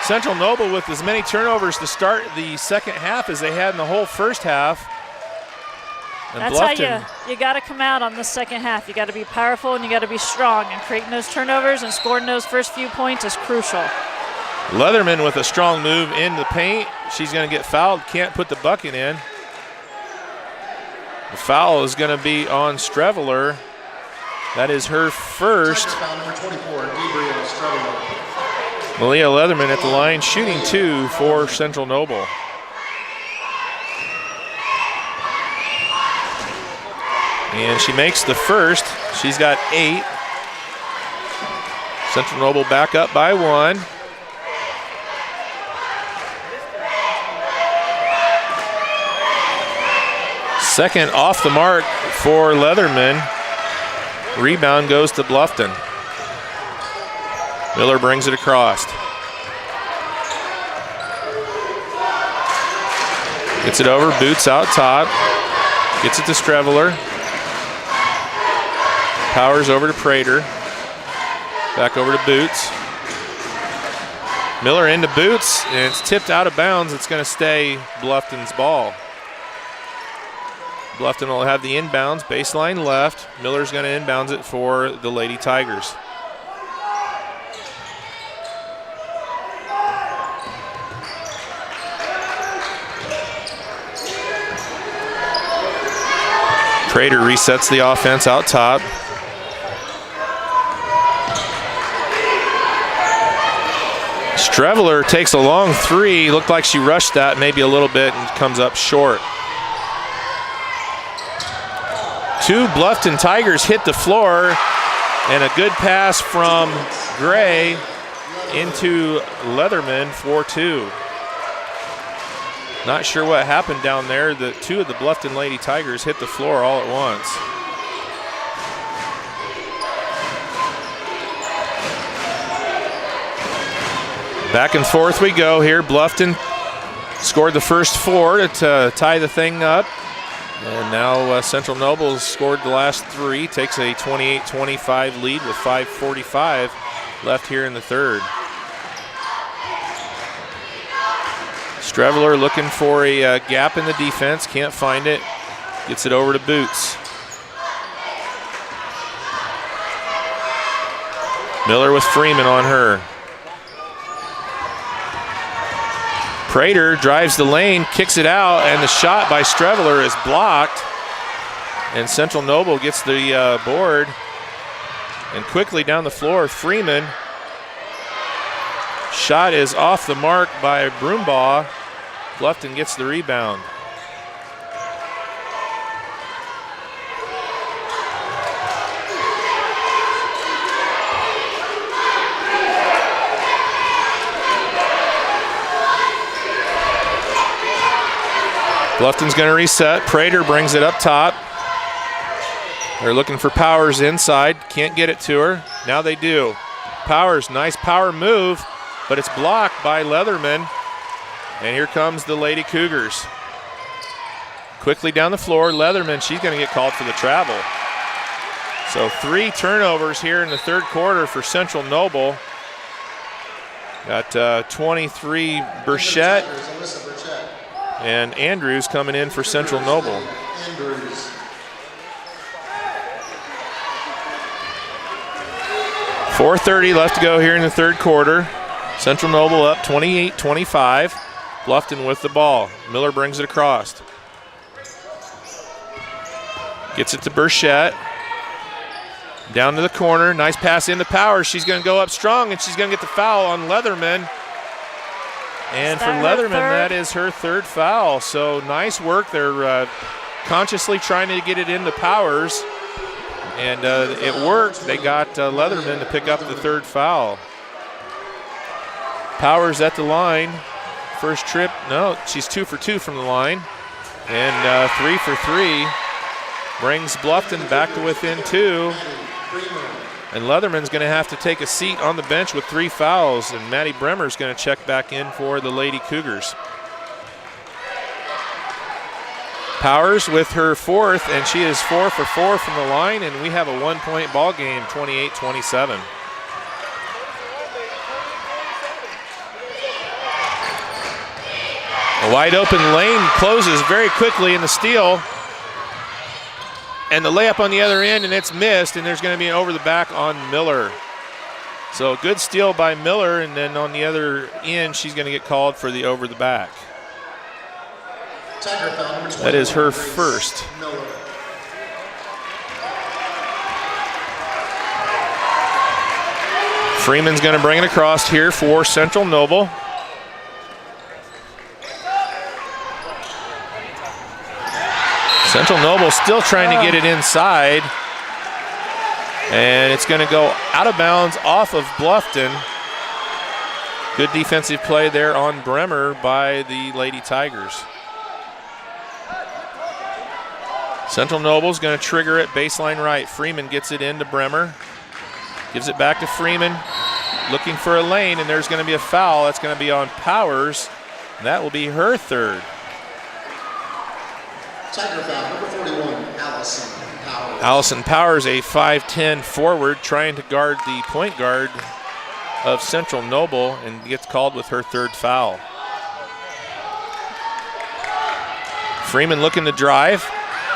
Central Noble with as many turnovers to start the second half as they had in the whole first half. And that's Bluffton, how you got to come out on the second half. You got to be powerful and you got to be strong, and creating those turnovers and scoring those first few points is crucial. Leatherman with a strong move in the paint. She's going to get fouled, can't put the bucket in. The foul is going to be on Streveler. That is her first. Foul number 24, Gabrielle Streveler. Malia Leatherman at the line, shooting 2 for Central Noble. And she makes the first. She's got 8. Central Noble back up by 1. Second off the mark for Leatherman. Rebound goes to Bluffton. Miller brings it across. Gets it over, Boots out top. Gets it to Streveler. Powers over to Prater. Back over to Boots. Miller into Boots, and it's tipped out of bounds. It's going to stay Bluffton's ball. Bluffton will have the inbounds, baseline left. Miller's going to inbounds it for the Lady Tigers. Prater resets the offense out top. Streveler takes a long three. Looked like she rushed that maybe a little bit and comes up short. Two Bluffton Tigers hit the floor, and a good pass from Gray into Leatherman for two. Not sure what happened down there. The two of the Bluffton Lady Tigers hit the floor all at once. Back and forth we go here. Bluffton scored the first four to tie the thing up. And now Central Noble scored the last three, takes a 28-25 lead with 5:45 left here in the third. Streveler looking for a gap in the defense, can't find it. Gets it over to Boots. Miller with Freeman on her. Prater drives the lane, kicks it out, and the shot by Streveler is blocked. And Central Noble gets the board. And quickly down the floor, Freeman. Shot is off the mark by Broombaugh. Bluffton gets the rebound. Bluffton's going to reset. Prater brings it up top. They're looking for Powers inside. Can't get it to her. Now they do. Powers, nice power move, but it's blocked by Leatherman. And here comes the Lady Cougars. Quickly down the floor, Leatherman, she's going to get called for the travel. So 3 turnovers here in the third quarter for Central Noble. Got 23 Burchett. And Andrews coming in for Central Noble. 4:30 left to go here in the third quarter. Central Noble up 28-25. Bluffton with the ball. Miller brings it across. Gets it to Burchett. Down to the corner. Nice pass into Powers. She's going to go up strong, and she's going to get the foul on Leatherman. And for Leatherman, that is her third foul. So nice work. They're consciously trying to get it into Powers. And it worked. They got Leatherman to pick up the third foul. Powers at the line. First trip. No, she's 2 for 2 from the line. And 3 for 3 brings Bluffton back to within 2. And Leatherman's going to have to take a seat on the bench with 3 fouls, and Maddie Bremer's going to check back in for the Lady Cougars. Powers with her 4th, and she is 4 for 4 from the line, and we have a 1-point ball game, 28-27. A wide open lane closes very quickly in the steal. And the layup on the other end, and it's missed, and there's going to be an over the back on Miller. So good steal by Miller, and then on the other end, she's going to get called for the over the back. That is her first. Freeman's going to bring it across here for Central Noble. Central Noble still trying to get it inside. And it's going to go out of bounds off of Bluffton. Good defensive play there on Bremer by the Lady Tigers. Central Noble's going to trigger it baseline right. Freeman gets it into Bremer. Gives it back to Freeman. Looking for a lane, and there's going to be a foul. That's going to be on Powers. And that will be her third. Tiger foul, number 41, Allison Powers. Allison Powers, a 5'10 forward, trying to guard the point guard of Central Noble, and gets called with her third foul. Freeman looking to drive,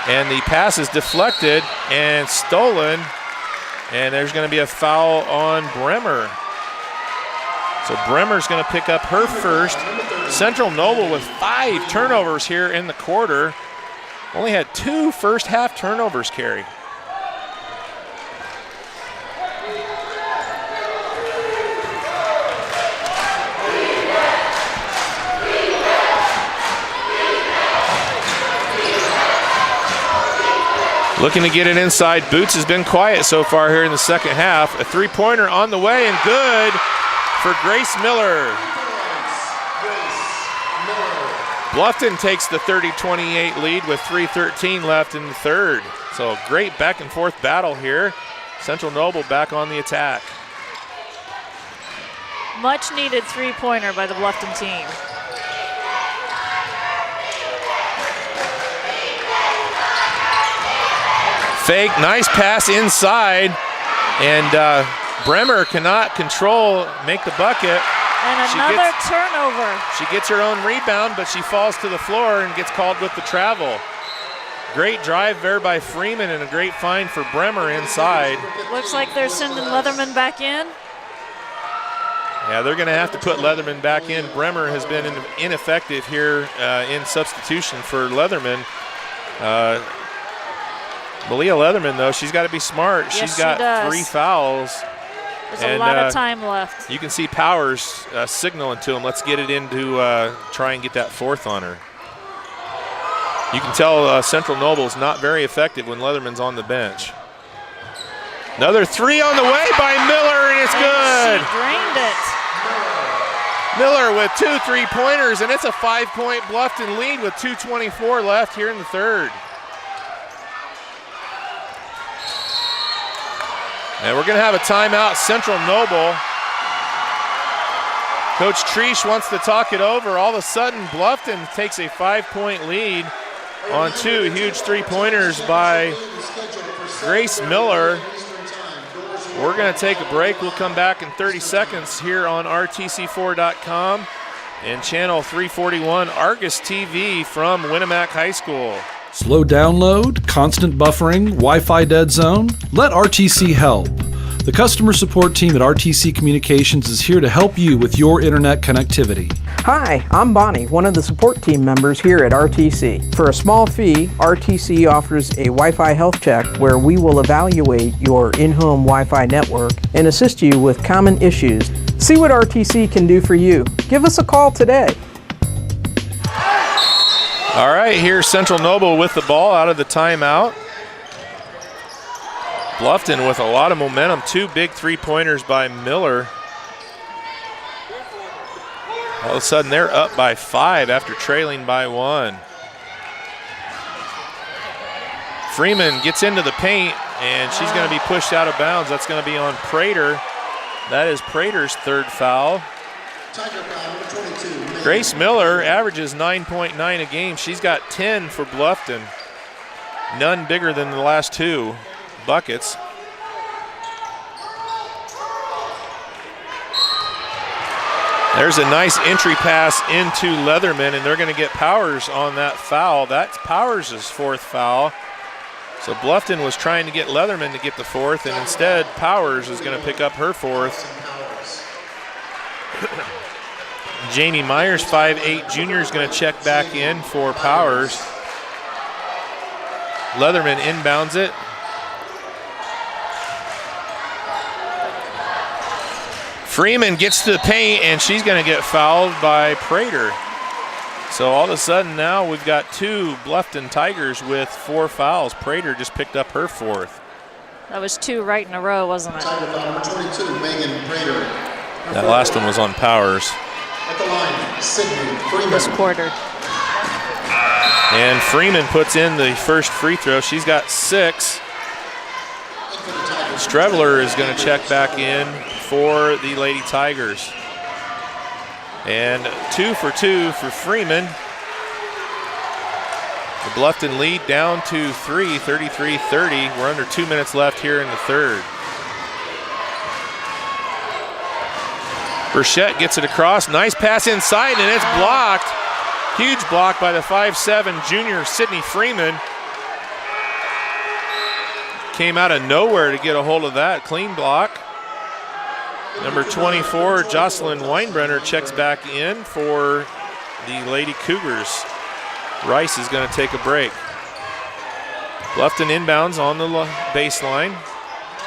and the pass is deflected and stolen, and there's going to be a foul on Bremer. So Bremer's going to pick up her first. Central Noble with 5 turnovers here in the quarter. Only had 2 first half turnovers, Carrie. Looking to get it inside. Boots has been quiet so far here in the second half. A three-pointer on the way and good for Grace Miller. Bluffton takes the 30-28 lead with 3:13 left in the third. So a great back and forth battle here. Central Noble back on the attack. Much needed three-pointer by the Bluffton team. Fake, nice pass inside, and Bremer cannot make the bucket. And another turnover. She gets her own rebound, but she falls to the floor and gets called with the travel. Great drive there by Freeman and a great find for Bremer inside. Looks like they're sending Leatherman back in. Yeah, they're going to have to put Leatherman back in. Bremer has been ineffective here in substitution for Leatherman. Malia Leatherman, though, she's got to be smart. Yes, she's got 3 fouls. There's a lot of time left. You can see Powers signaling to him, let's get it into try and get that fourth on her. You can tell Central Noble's not very effective when Leatherman's on the bench. Another 3 on the way by Miller, and it's good. She drained it. Miller with 2 3-pointers, and it's a 5-point Bluffton lead with 2:24 left here in the third. And we're going to have a timeout, Central Noble. Coach Treesh wants to talk it over. All of a sudden, Bluffton takes a 5-point lead on 2 huge 3-pointers by Grace Miller. We're going to take a break. We'll come back in 30 seconds here on RTC4.com and channel 341 Argus TV from Winamac High School. Slow download, constant buffering, Wi-Fi dead zone? Let RTC help. The customer support team at RTC Communications is here to help you with your internet connectivity. Hi, I'm Bonnie, one of the support team members here at RTC. For a small fee, RTC offers a Wi-Fi health check where we will evaluate your in-home Wi-Fi network and assist you with common issues. See what RTC can do for you. Give us a call today. All right, here's Central Noble with the ball out of the timeout. Bluffton with a lot of momentum. 2 big 3-pointers by Miller. All of a sudden, they're up by 5 after trailing by 1. Freeman gets into the paint, and she's going to be pushed out of bounds. That's going to be on Prater. That is Prater's third foul. Grace Miller averages 9.9 a game. She's got 10 for Bluffton. None bigger than the last 2 buckets. There's a nice entry pass into Leatherman, and they're going to get Powers on that foul. That's Powers' 4th foul. So Bluffton was trying to get Leatherman to get the 4th, and instead Powers is going to pick up her 4th. Jamie Myers, 5'8" junior, is going to check back in for Powers. Leatherman inbounds it. Freeman gets to the paint, and she's going to get fouled by Prater. So all of a sudden now we've got 2 Bluffton Tigers with 4 fouls. Prater just picked up her 4th. That was 2 right in a row, wasn't it? Number 22, Megan Prater. That last one was on Powers. At the line, Sydney Freeman. This quarter. And Freeman puts in the first free throw. She's got 6. Streveler is going to check back in for the Lady Tigers. And 2 for 2 for Freeman. The Bluffton lead down to 3, 33-30. We're under 2 minutes left here in the third. Burchett gets it across. Nice pass inside, and it's blocked. Huge block by the 5'7" junior Sydney Freeman. Came out of nowhere to get a hold of that. Clean block. Number 24, Jocelyn Weinbrenner, checks back in for the Lady Cougars. Rice is going to take a break. Bluffton inbounds on the baseline.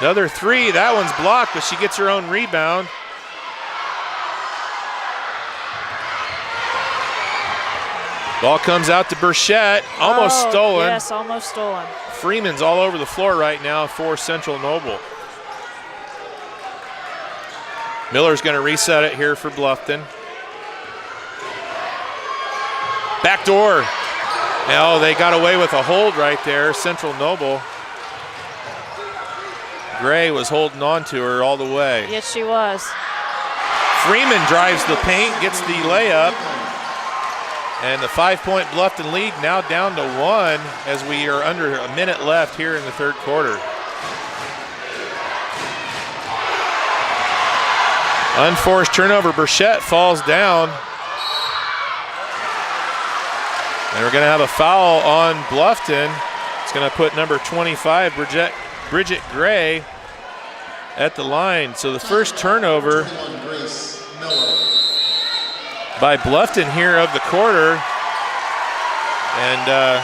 Another 3. That one's blocked, but she gets her own rebound. Ball comes out to Burchett. Almost stolen. Yes, almost stolen. Freeman's all over the floor right now for Central Noble. Miller's going to reset it here for Bluffton. Back door. No, they got away with a hold right there, Central Noble. Gray was holding on to her all the way. Yes, she was. Freeman drives the paint, gets the layup. And the 5-point Bluffton lead now down to 1 as we are under a minute left here in the third quarter. Unforced turnover. Burchett falls down. And we're going to have a foul on Bluffton. It's going to put number 25, Bridget Gray, at the line. So the first turnover by Bluffton here of the quarter. And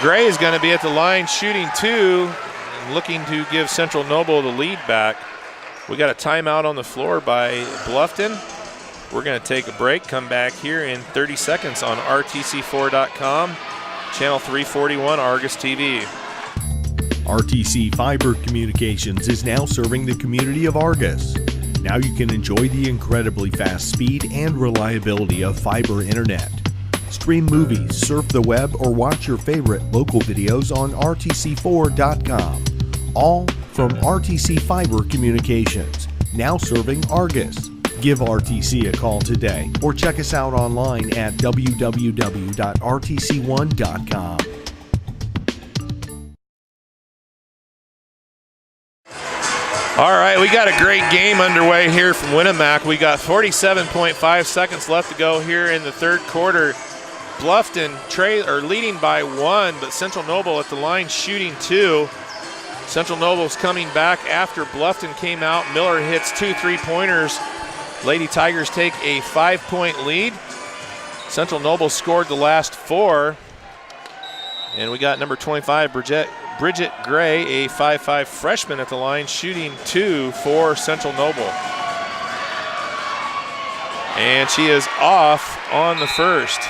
Gray is going to be at the line shooting 2 and looking to give Central Noble the lead back. We got a timeout on the floor by Bluffton. We're going to take a break, come back here in 30 seconds on RTC4.com, channel 341 Argus TV. RTC Fiber Communications is now serving the community of Argus. Now you can enjoy the incredibly fast speed and reliability of fiber internet. Stream movies, surf the web, or watch your favorite local videos on RTC4.com. All from RTC Fiber Communications, now serving Argus. Give RTC a call today or check us out online at www.rtc1.com. All right, we got a great game underway here from Winamac. We got 47.5 seconds left to go here in the third quarter. Bluffton leading by 1, but Central Noble at the line shooting 2. Central Noble's coming back after Bluffton came out. Miller hits 2 3-pointers. Lady Tigers take a 5-point lead. Central Noble scored the last 4. And we got number 25, Bridget Gray, a 5'5" freshman at the line, shooting 2 for Central Noble. And she is off on the first.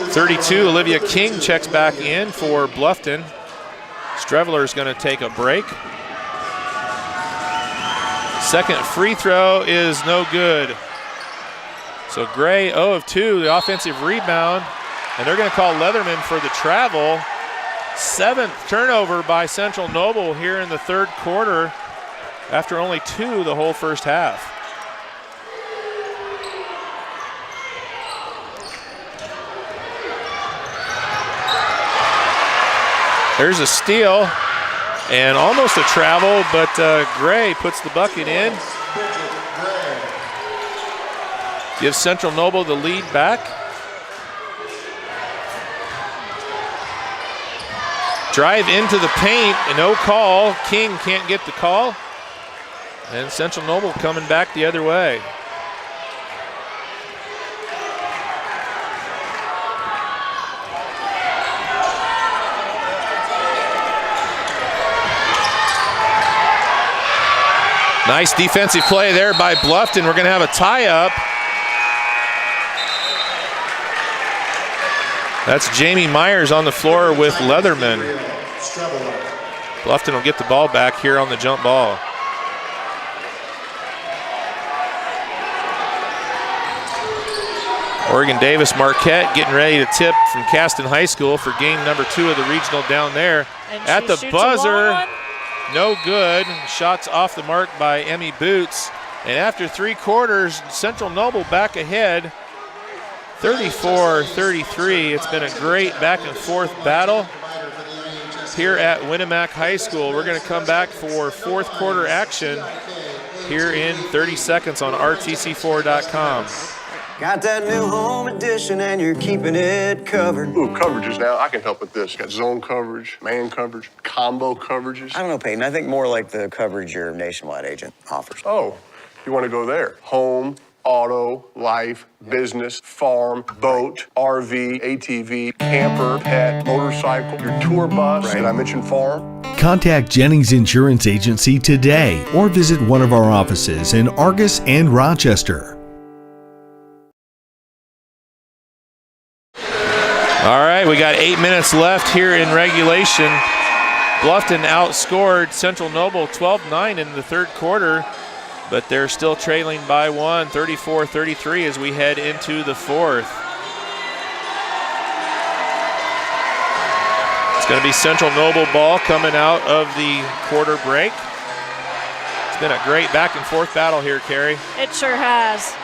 32, Olivia King checks back in for Bluffton. Streveler is going to take a break. Second free throw is no good. So Gray 0 of 2, the offensive rebound, and they're going to call Leatherman for the travel. 7th turnover by Central Noble here in the third quarter after only 2 the whole first half. There's a steal and almost a travel, but Gray puts the bucket in. Gives Central Noble the lead back. Drive into the paint, and no call. King can't get the call. And Central Noble coming back the other way. Nice defensive play there by Bluffton. We're going to have a tie-up. That's Jamie Myers on the floor with Leatherman. Bluffton will get the ball back here on the jump ball. Oregon Davis Marquette getting ready to tip from Caston High School for game number 2 of the regional down there. And at the shoots buzzer, no good. Shots off the mark by Emmy Boots. And after 3 quarters, Central Noble back ahead, 34-33. It's been a great back and forth battle here at Winamac High School. We're going to come back for 4th quarter action here in 30 seconds on RTC4.com. Got that new home edition and you're keeping it covered. Ooh, coverages now. I can help with this. Got zone coverage, man coverage, combo coverages. I don't know, Peyton. I think more like the coverage your nationwide agent offers. Oh, you want to go there. Home, auto, life, business, farm, boat, RV, ATV, camper, pet, motorcycle, your tour bus. Did I mention farm? Contact Jennings Insurance Agency today or visit one of our offices in Argus and Rochester. All right, we got 8 minutes left here in regulation. Bluffton outscored Central Noble 12-9 in the 3rd quarter, but they're still trailing by 1, 34-33 as we head into the 4th. It's going to be Central Noble ball coming out of the quarter break. It's been a great back and forth battle here, Carrie. It sure has.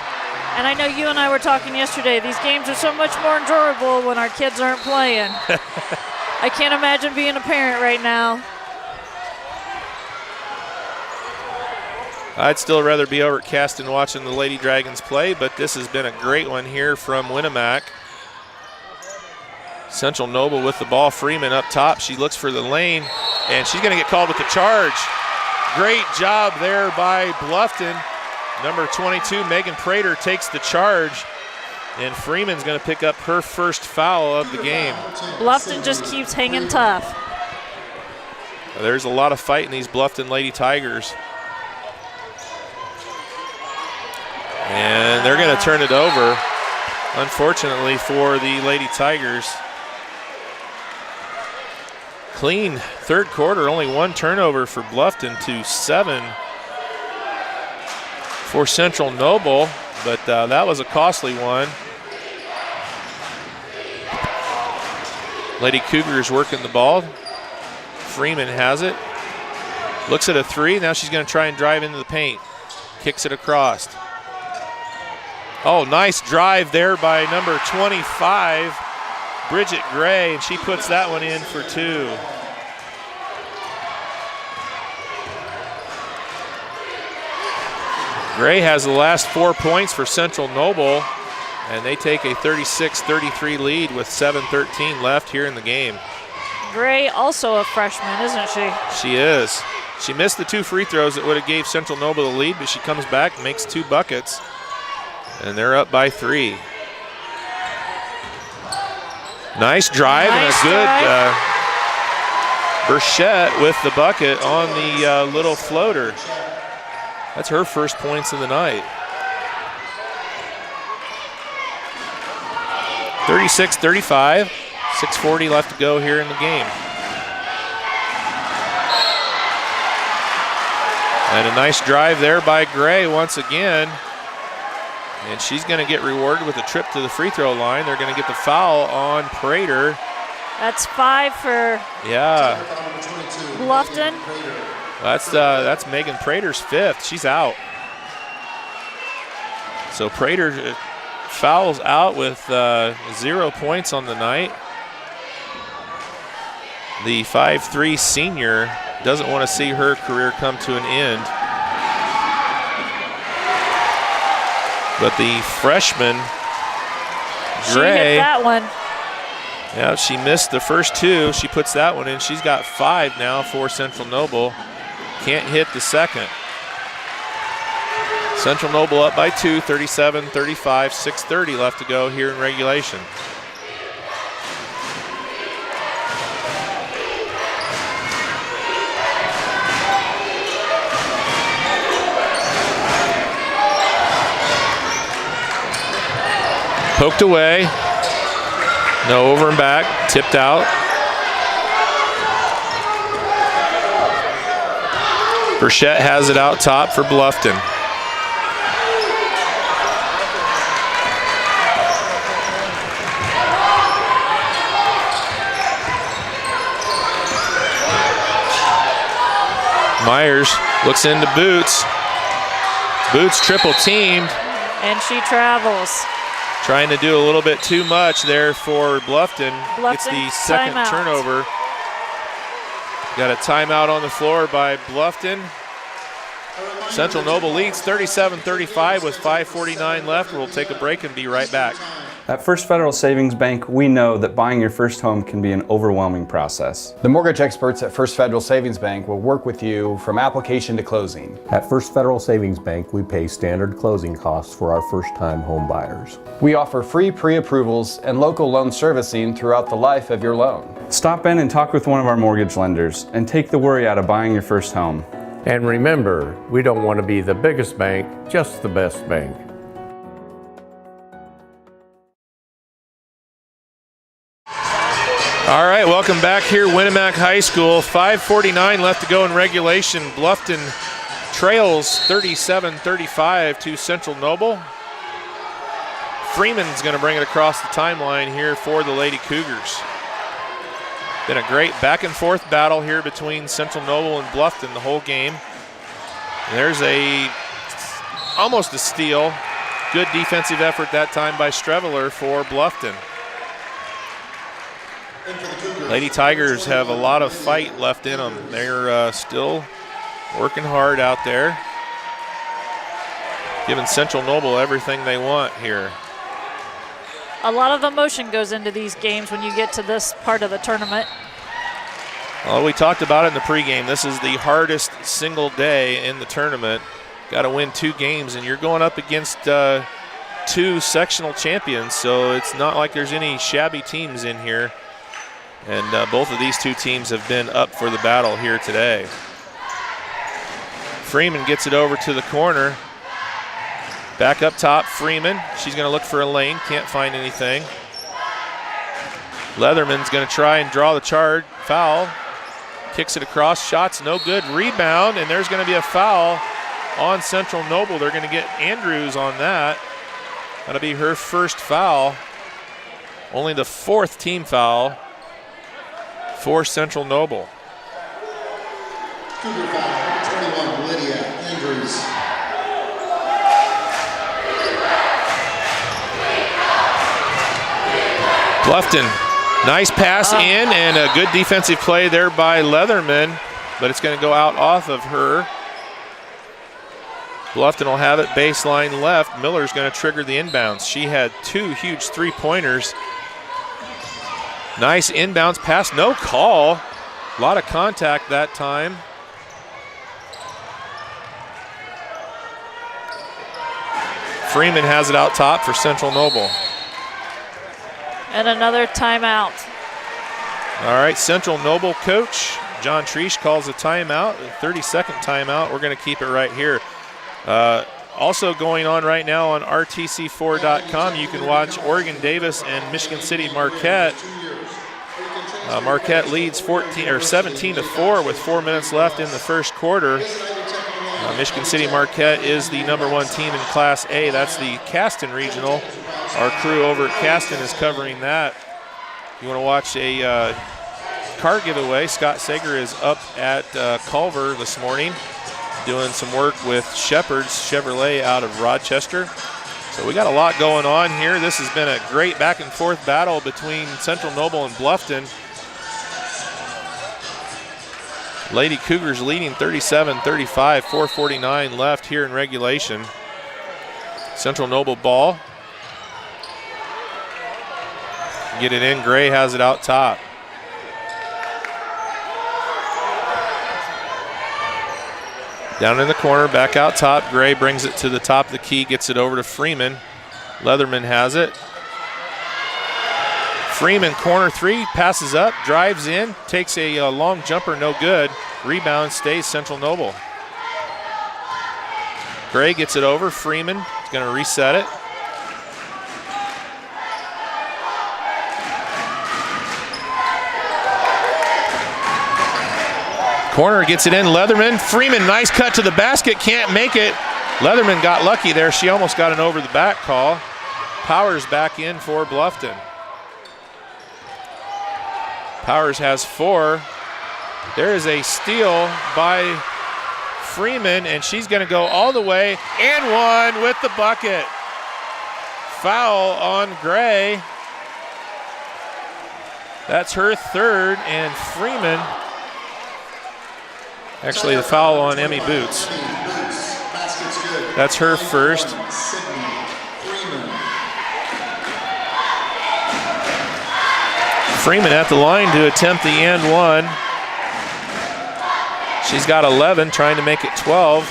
And I know you and I were talking yesterday, these games are so much more enjoyable when our kids aren't playing. I can't imagine being a parent right now. I'd still rather be over at Caston watching the Lady Dragons play, but this has been a great one here from Winamac. Central Noble with the ball. Freeman up top. She looks for the lane, and she's going to get called with the charge. Great job there by Bluffton. Number 22, Megan Prater, takes the charge, and Freeman's going to pick up her first foul of the game. Bluffton just keeps hanging tough. There's a lot of fight in these Bluffton Lady Tigers. And they're going to turn it over, unfortunately, for the Lady Tigers. Clean 3rd quarter, only 1 turnover for Bluffton to 7 for Central Noble, but that was a costly one. Lady Cougars working the ball. Freeman has it. Looks at a 3. Now she's going to try and drive into the paint. Kicks it across. Oh, nice drive there by number 25, Bridget Gray, and she puts that one in for 2. Gray has the last 4 points for Central Noble, and they take a 36-33 lead with 7:13 left here in the game. Gray also a freshman, isn't she? She is. She missed the 2 free throws that would have gave Central Noble the lead, but she comes back and makes 2 buckets, and they're up by 3. Nice drive and a good Burchette with the bucket on the little floater. That's her first points of the night. 36-35, 6:40 left to go here in the game. And a nice drive there by Gray once again. And she's going to get rewarded with a trip to the free throw line. They're going to get the foul on Prater. That's 5 for Bluffton. That's Megan Prater's 5th. She's out. So Prater fouls out with 0 points on the night. The 5'3" senior doesn't want to see her career come to an end. But the freshman, Gray, she hit that one. Yeah, she missed the first 2. She puts that one in. She's got 5 now for Central Noble. Can't hit the second. Central Noble up by 2, 37-35, 6:30 left to go here in regulation. Poked away. No, over and back. Tipped out. Burchette has it out top for Bluffton. Myers looks into Boots. Boots triple teamed. And she travels. Trying to do a little bit too much there for Bluffton. Gets the second timeout. turnover. Got a timeout on the floor by Bluffton. Central Noble leads 37-35 with 5:49 left. We'll take a break and be right back. At First Federal Savings Bank, we know that buying your first home can be an overwhelming process. The mortgage experts at First Federal Savings Bank will work with you from application to closing. At First Federal Savings Bank, we pay standard closing costs for our first-time home buyers. We offer free pre-approvals and local loan servicing throughout the life of your loan. Stop in and talk with one of our mortgage lenders and take the worry out of buying your first home. And remember, we don't want to be the biggest bank, just the best bank. All right, welcome back here, Winamac High School. 5:49 left to go in regulation. Bluffton trails 37-35 to Central Noble. Freeman's going to bring it across the timeline here for the Lady Cougars. Been a great back and forth battle here between Central Noble and Bluffton the whole game. There's almost a steal. Good defensive effort that time by Streveler for Bluffton. Lady Tigers have a lot of fight left in them. They're still working hard out there, giving Central Noble everything they want here. A lot of emotion goes into these games when you get to this part of the tournament. Well, we talked about it in the pregame. This is the hardest single day in the tournament. Got to win 2 games, and you're going up against 2 sectional champions, so it's not like there's any shabby teams in here. And both of these 2 teams have been up for the battle here today. Freeman gets it over to the corner. Back up top, Freeman. She's going to look for a lane, can't find anything. Leatherman's going to try and draw the charge. Foul. Kicks it across, shots no good. Rebound, and there's going to be a foul on Central Noble. They're going to get Andrews on that. That'll be her first foul. Only the 4th team foul for Central Noble. Cougar foul, 21, Lydia Andrews. Bluffton, nice pass in and a good defensive play there by Leatherman, but it's going to go out off of her. Bluffton will have it baseline left. Miller's going to trigger the inbounds. She had 2 huge 3-pointers. Nice inbounds pass, no call. A lot of contact that time. Freeman has it out top for Central Noble. And another timeout. All right, Central Noble coach John Treesh calls a timeout, a 30-second timeout. We're going to keep it right here. Also going on right now on RTC4.com, you can watch Oregon Davis and Michigan City Marquette. Marquette leads 17-4 with 4 minutes left in the first quarter. Michigan City Marquette is the #1 team in Class A. That's the Caston Regional. Our crew over at Caston is covering that. You want to watch a car giveaway, Scott Sager is up at Culver this morning doing some work with Shepherd's Chevrolet out of Rochester. So we got a lot going on here. This has been a great back and forth battle between Central Noble and Bluffton. Lady Cougars leading 37-35, 4:49 left here in regulation. Central Noble ball. Get it in, Gray has it out top. Down in the corner, back out top. Gray brings it to the top of the key, gets it over to Freeman. Leatherman has it. Freeman, corner 3, passes up, drives in, takes a long jumper, no good. Rebound stays Central Noble. Gray gets it over. Freeman is going to reset it. Corner gets it in, Leatherman. Freeman, nice cut to the basket, can't make it. Leatherman got lucky there. She almost got an over the back call. Powers back in for Bluffton. Powers has 4. There is a steal by Freeman, and she's going to go all the way and one with the bucket. Foul on Gray. That's her third, and Freeman, actually the foul on Emmy Boots. That's her first. Freeman at the line to attempt the and one. She's got 11, trying to make it 12.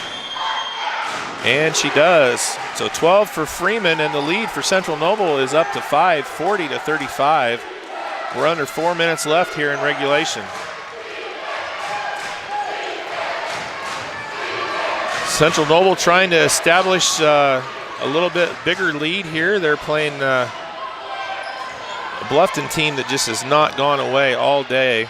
And she does. So 12 for Freeman, and the lead for Central Noble is up to 5, 40-35. We're under 4 minutes left here in regulation. Central Noble trying to establish a little bit bigger lead here. They're playing a Bluffton team that just has not gone away all day.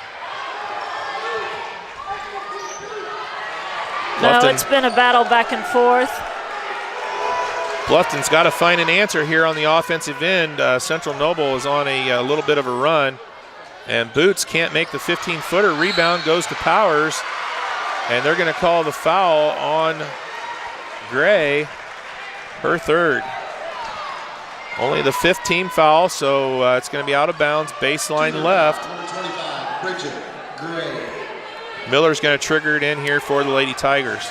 No, it's been a battle back and forth. Bluffton's got to find an answer here on the offensive end. Central Noble is on a little bit of a run, and Boots can't make the 15-footer. Rebound goes to Powers, and they're going to call the foul on Gray, her third. Only the 5th team foul, so it's going to be out of bounds, baseline left. Miller's going to trigger it in here for the Lady Tigers.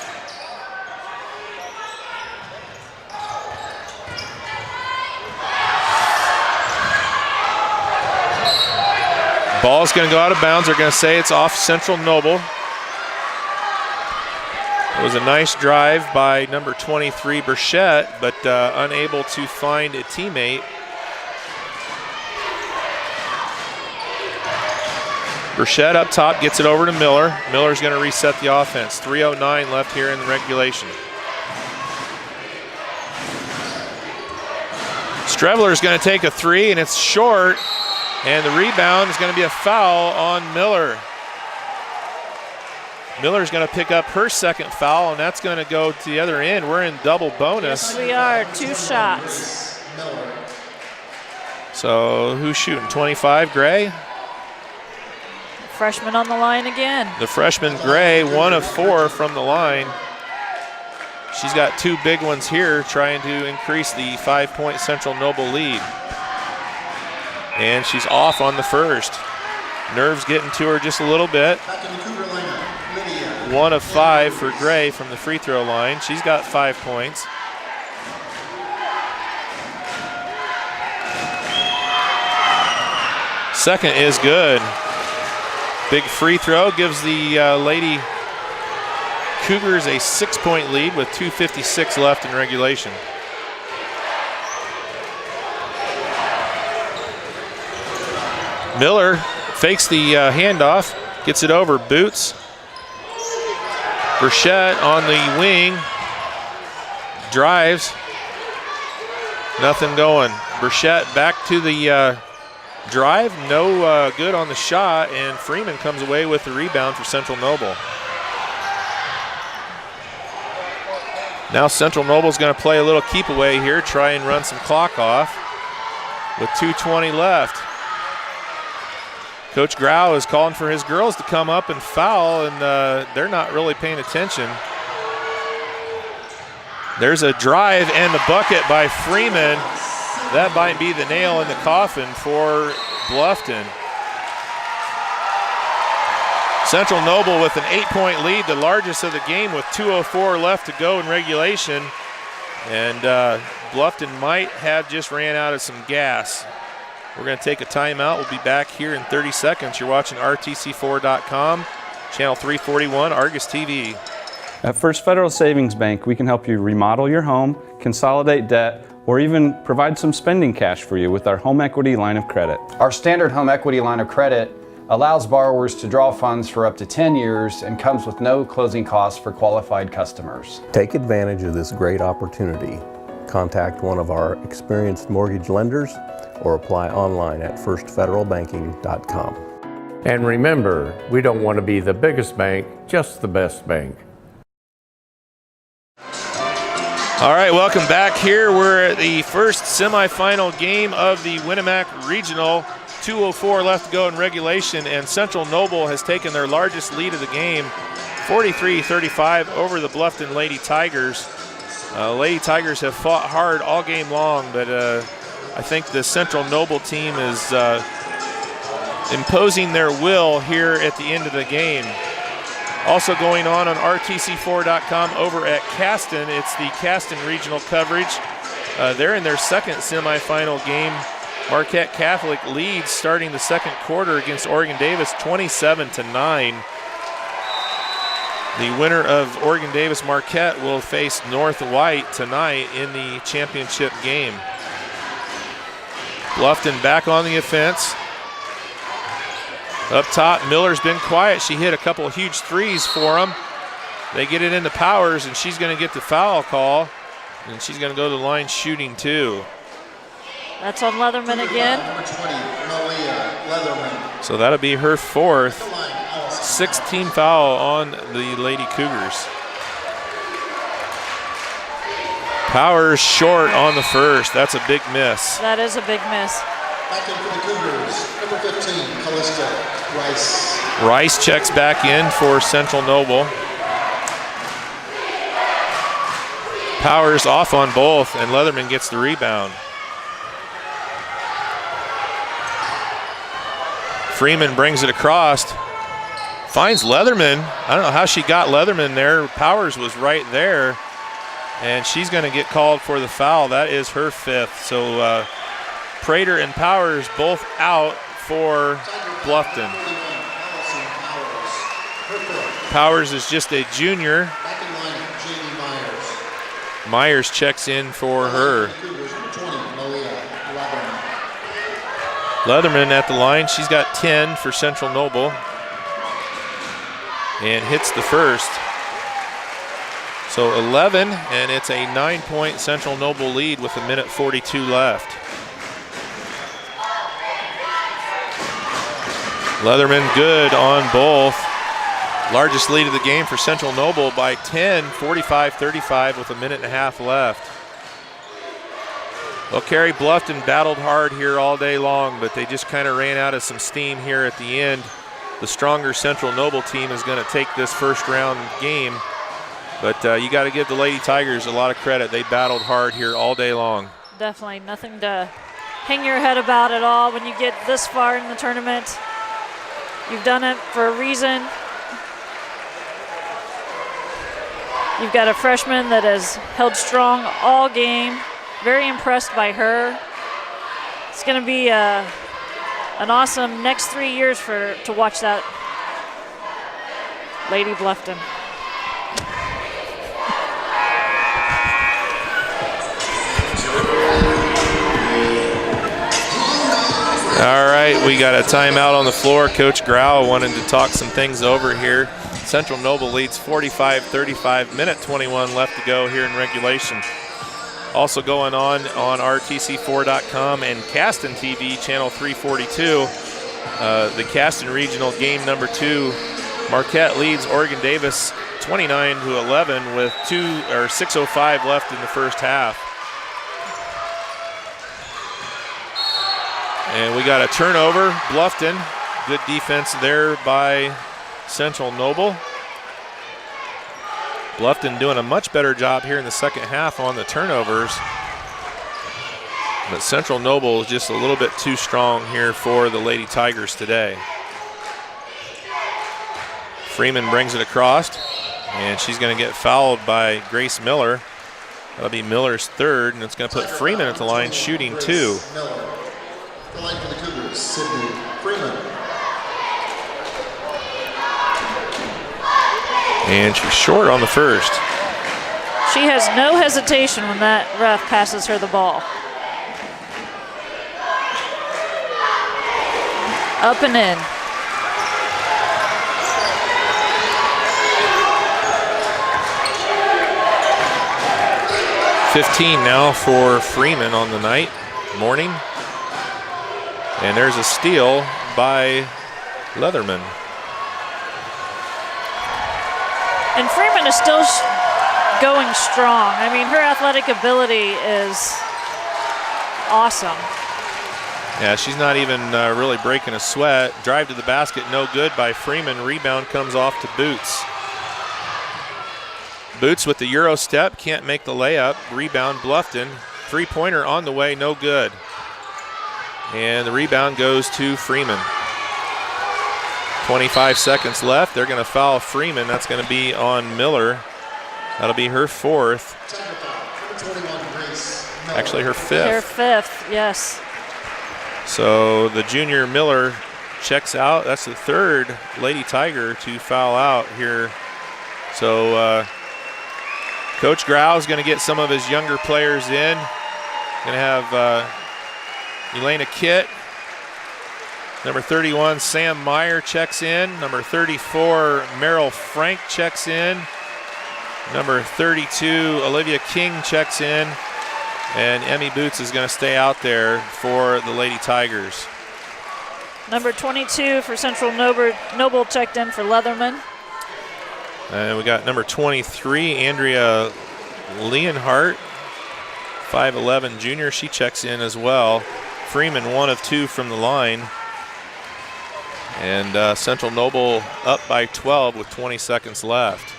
Ball's going to go out of bounds. They're going to say it's off Central Noble. It was a nice drive by number 23, Burchett, but unable to find a teammate. Burchett up top gets it over to Miller. Miller's going to reset the offense. 3:09 left here in the regulation. Streveler's going to take a three, and it's short, and the rebound is going to be a foul on Miller. Miller's going to pick up her second foul, and that's going to go to the other end. We're in double bonus. Yes, we are. 2 shots. So who's shooting? 25, Gray? Freshman on the line again. The freshman, Gray, 1 of 4 from the line. She's got 2 big ones here, trying to increase the 5-point Central Noble lead. And she's off on the first. Nerves getting to her just a little bit. 1 of 5 for Gray from the free throw line. She's got 5 points. Second is good. Big free throw gives the Lady Cougars a 6-point lead with 2:56 left in regulation. Miller fakes the handoff, gets it over. Boots. Burchett on the wing, drives, nothing going. Burchett back to the drive, no good on the shot, and Freeman comes away with the rebound for Central Noble. Now Central Noble's going to play a little keep away here, try and run some clock off with 2:20 left. Coach Grau is calling for his girls to come up and foul, and they're not really paying attention. There's a drive and the bucket by Freeman. That might be the nail in the coffin for Bluffton. Central Noble with an 8-point lead, the largest of the game, with 2:04 left to go in regulation. And Bluffton might have just ran out of some gas. We're going to take a timeout. We'll be back here in 30 seconds. You're watching RTC4.com, channel 341, Argus TV. At First Federal Savings Bank, we can help you remodel your home, consolidate debt, or even provide some spending cash for you with our home equity line of credit. Our standard home equity line of credit allows borrowers to draw funds for up to 10 years and comes with no closing costs for qualified customers. Take advantage of this great opportunity. Contact one of our experienced mortgage lenders or apply online at firstfederalbanking.com. And remember, we don't want to be the biggest bank, just the best bank. All right, welcome back here. We're at the first semifinal game of the Winamac Regional. 2:04 left to go in regulation, and Central Noble has taken their largest lead of the game, 43-35 over the Bluffton Lady Tigers. Lady Tigers have fought hard all game long, but I think the Central Noble team is imposing their will here at the end of the game. Also going on RTC4.com over at Caston, it's the Caston regional coverage. They're in their second semifinal game. Marquette Catholic leads starting the second quarter against Oregon Davis 27-9. The winner of Oregon Davis Marquette will face North White tonight in the championship game. Bluffton back on the offense. Up top, Miller's been quiet. She hit a couple of huge threes for them. They get it into Powers, and she's going to get the foul call, and she's going to go to the line shooting two. That's on Leatherman again. Number 20, Malia Leatherman. So that'll be her fourth. 16 foul on the Lady Cougars. Powers short on the first. That's a big miss. That is a big miss. Back in for the Cougars, number 15, Callista Rice. Rice checks back in for Central Noble. Powers off on both, and Leatherman gets the rebound. Freeman brings it across. Finds Leatherman. I don't know how she got Leatherman there. Powers was right there, and she's going to get called for the foul. That is her fifth. So Prater and Powers both out for Bluffton. Powers is just a junior. Myers checks in for her. Leatherman at the line. She's got 10 for Central Noble. And hits the first. So 11, and it's a 9-point Central Noble lead with 1:42 left. Leatherman good on both. Largest lead of the game for Central Noble by 10, 45-35 with 1.5 minutes left. Well, Carrie, Bluffton battled hard here all day long, but they just kind of ran out of some steam here at the end. The stronger Central Noble team is going to take this first round game, but you got to give the Lady Tigers a lot of credit. They battled hard here all day long. Definitely nothing to hang your head about at all when you get this far in the tournament. You've done it for a reason. You've got a freshman that has held strong all game. Very impressed by her. It's going to be an awesome next 3 years to watch that Lady Bluffton. All right, we got a timeout on the floor. Coach Grau wanted to talk some things over here. Central Noble leads 45-35, minute 21 left to go here in regulation. Also going on RTC4.com and Caston TV, channel 342. The Caston Regional game number 2. Marquette leads Oregon Davis 29-11 with 6:05 left in the first half. And we got a turnover, Bluffton. Good defense there by Central Noble. Bluffton doing a much better job here in the second half on the turnovers. But Central Noble is just a little bit too strong here for the Lady Tigers today. Freeman brings it across, and she's going to get fouled by Grace Miller. That'll be Miller's third, and it's going to put Freeman at the line shooting two. The line for the Cougars, Sydney Freeman. And she's short on the first. She has no hesitation when that ref passes her the ball. Up and in. .15 now for Freeman on the morning. And there's a steal by Leatherman. And Freeman is still going strong. I mean, her athletic ability is awesome. Yeah, she's not even really breaking a sweat. Drive to the basket, no good by Freeman. Rebound comes off to Boots. Boots with the Euro step, can't make the layup. Rebound Bluffton. Three-pointer on the way, no good. And the rebound goes to Freeman. 25 seconds left. They're going to foul Freeman. That's going to be on Miller. That'll be her fourth. Actually, her fifth. Her fifth, yes. So the junior Miller checks out. That's the third Lady Tiger to foul out here. So Coach Grau is going to get some of his younger players in. Going to have Elena Kitt. Number 31, Sam Meyer checks in. Number 34, Merrill Frank checks in. Number 32, Olivia King checks in. And Emmy Boots is going to stay out there for the Lady Tigers. Number 22 for Central Noble checked in for Leatherman. And we got number 23, Andrea Leonhardt, 5'11 junior. She checks in as well. Freeman, 1 of 2 from the line. And Central Noble up by 12 with 20 seconds left.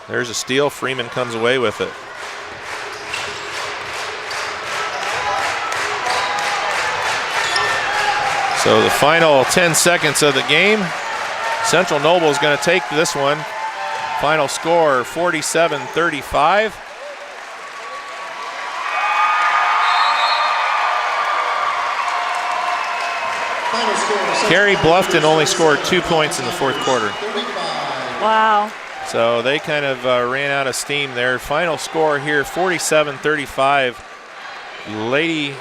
There's a steal. Freeman comes away with it. So the final 10 seconds of the game, Central Noble is going to take this one. Final score, 47-35. Carrie Bluffton only scored 2 points in the fourth quarter. Wow. So they kind of ran out of steam there. Final score here, 47-35. Lady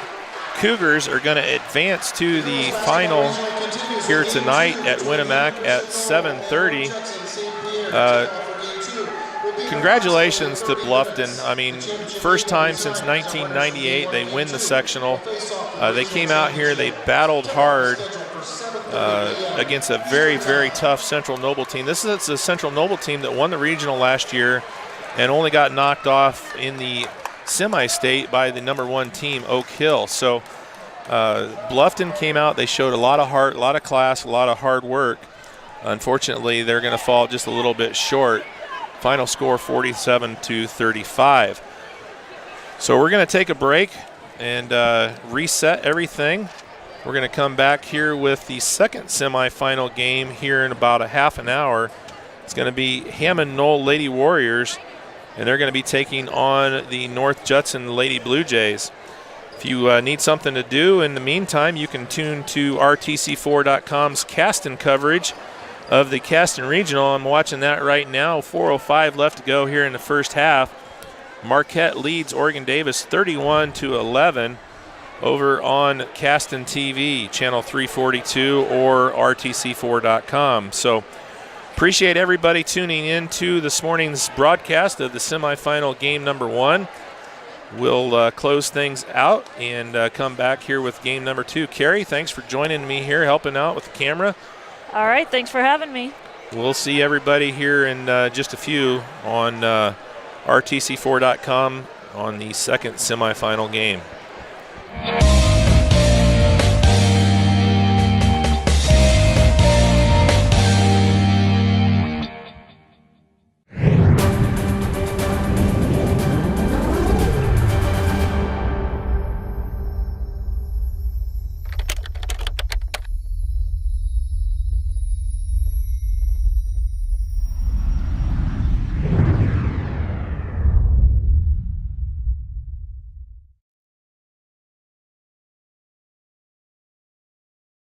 Cougars are going to advance to the final here tonight at Winamac at 7:30. Congratulations to Bluffton. I mean, first time since 1998 they win the sectional. They came out here, they battled hard against a very, very tough Central Noble team. This is a Central Noble team that won the regional last year and only got knocked off in the semi-state by the number 1 team, Oak Hill. So Bluffton came out, they showed a lot of heart, a lot of class, a lot of hard work. Unfortunately, they're going to fall just a little bit short. Final score 47-35. So we're going to take a break and reset everything. We're going to come back here with the second semifinal game here in about a half an hour. It's going to be Hammond Knoll Lady Warriors, and they're going to be taking on the North Judson Lady Blue Jays. If you need something to do in the meantime, you can tune to RTC4.com's Caston coverage of the Caston Regional. I'm watching that right now. 4:05 left to go here in the first half. Marquette leads Oregon Davis 31-11 over on Caston TV, channel 342 or RTC4.com. So appreciate everybody tuning in to this morning's broadcast of the semifinal game number 1. We'll close things out and come back here with game number 2. Carrie, thanks for joining me here, helping out with the camera. All right, thanks for having me. We'll see everybody here in just a few on RTC4.com on the second semifinal game.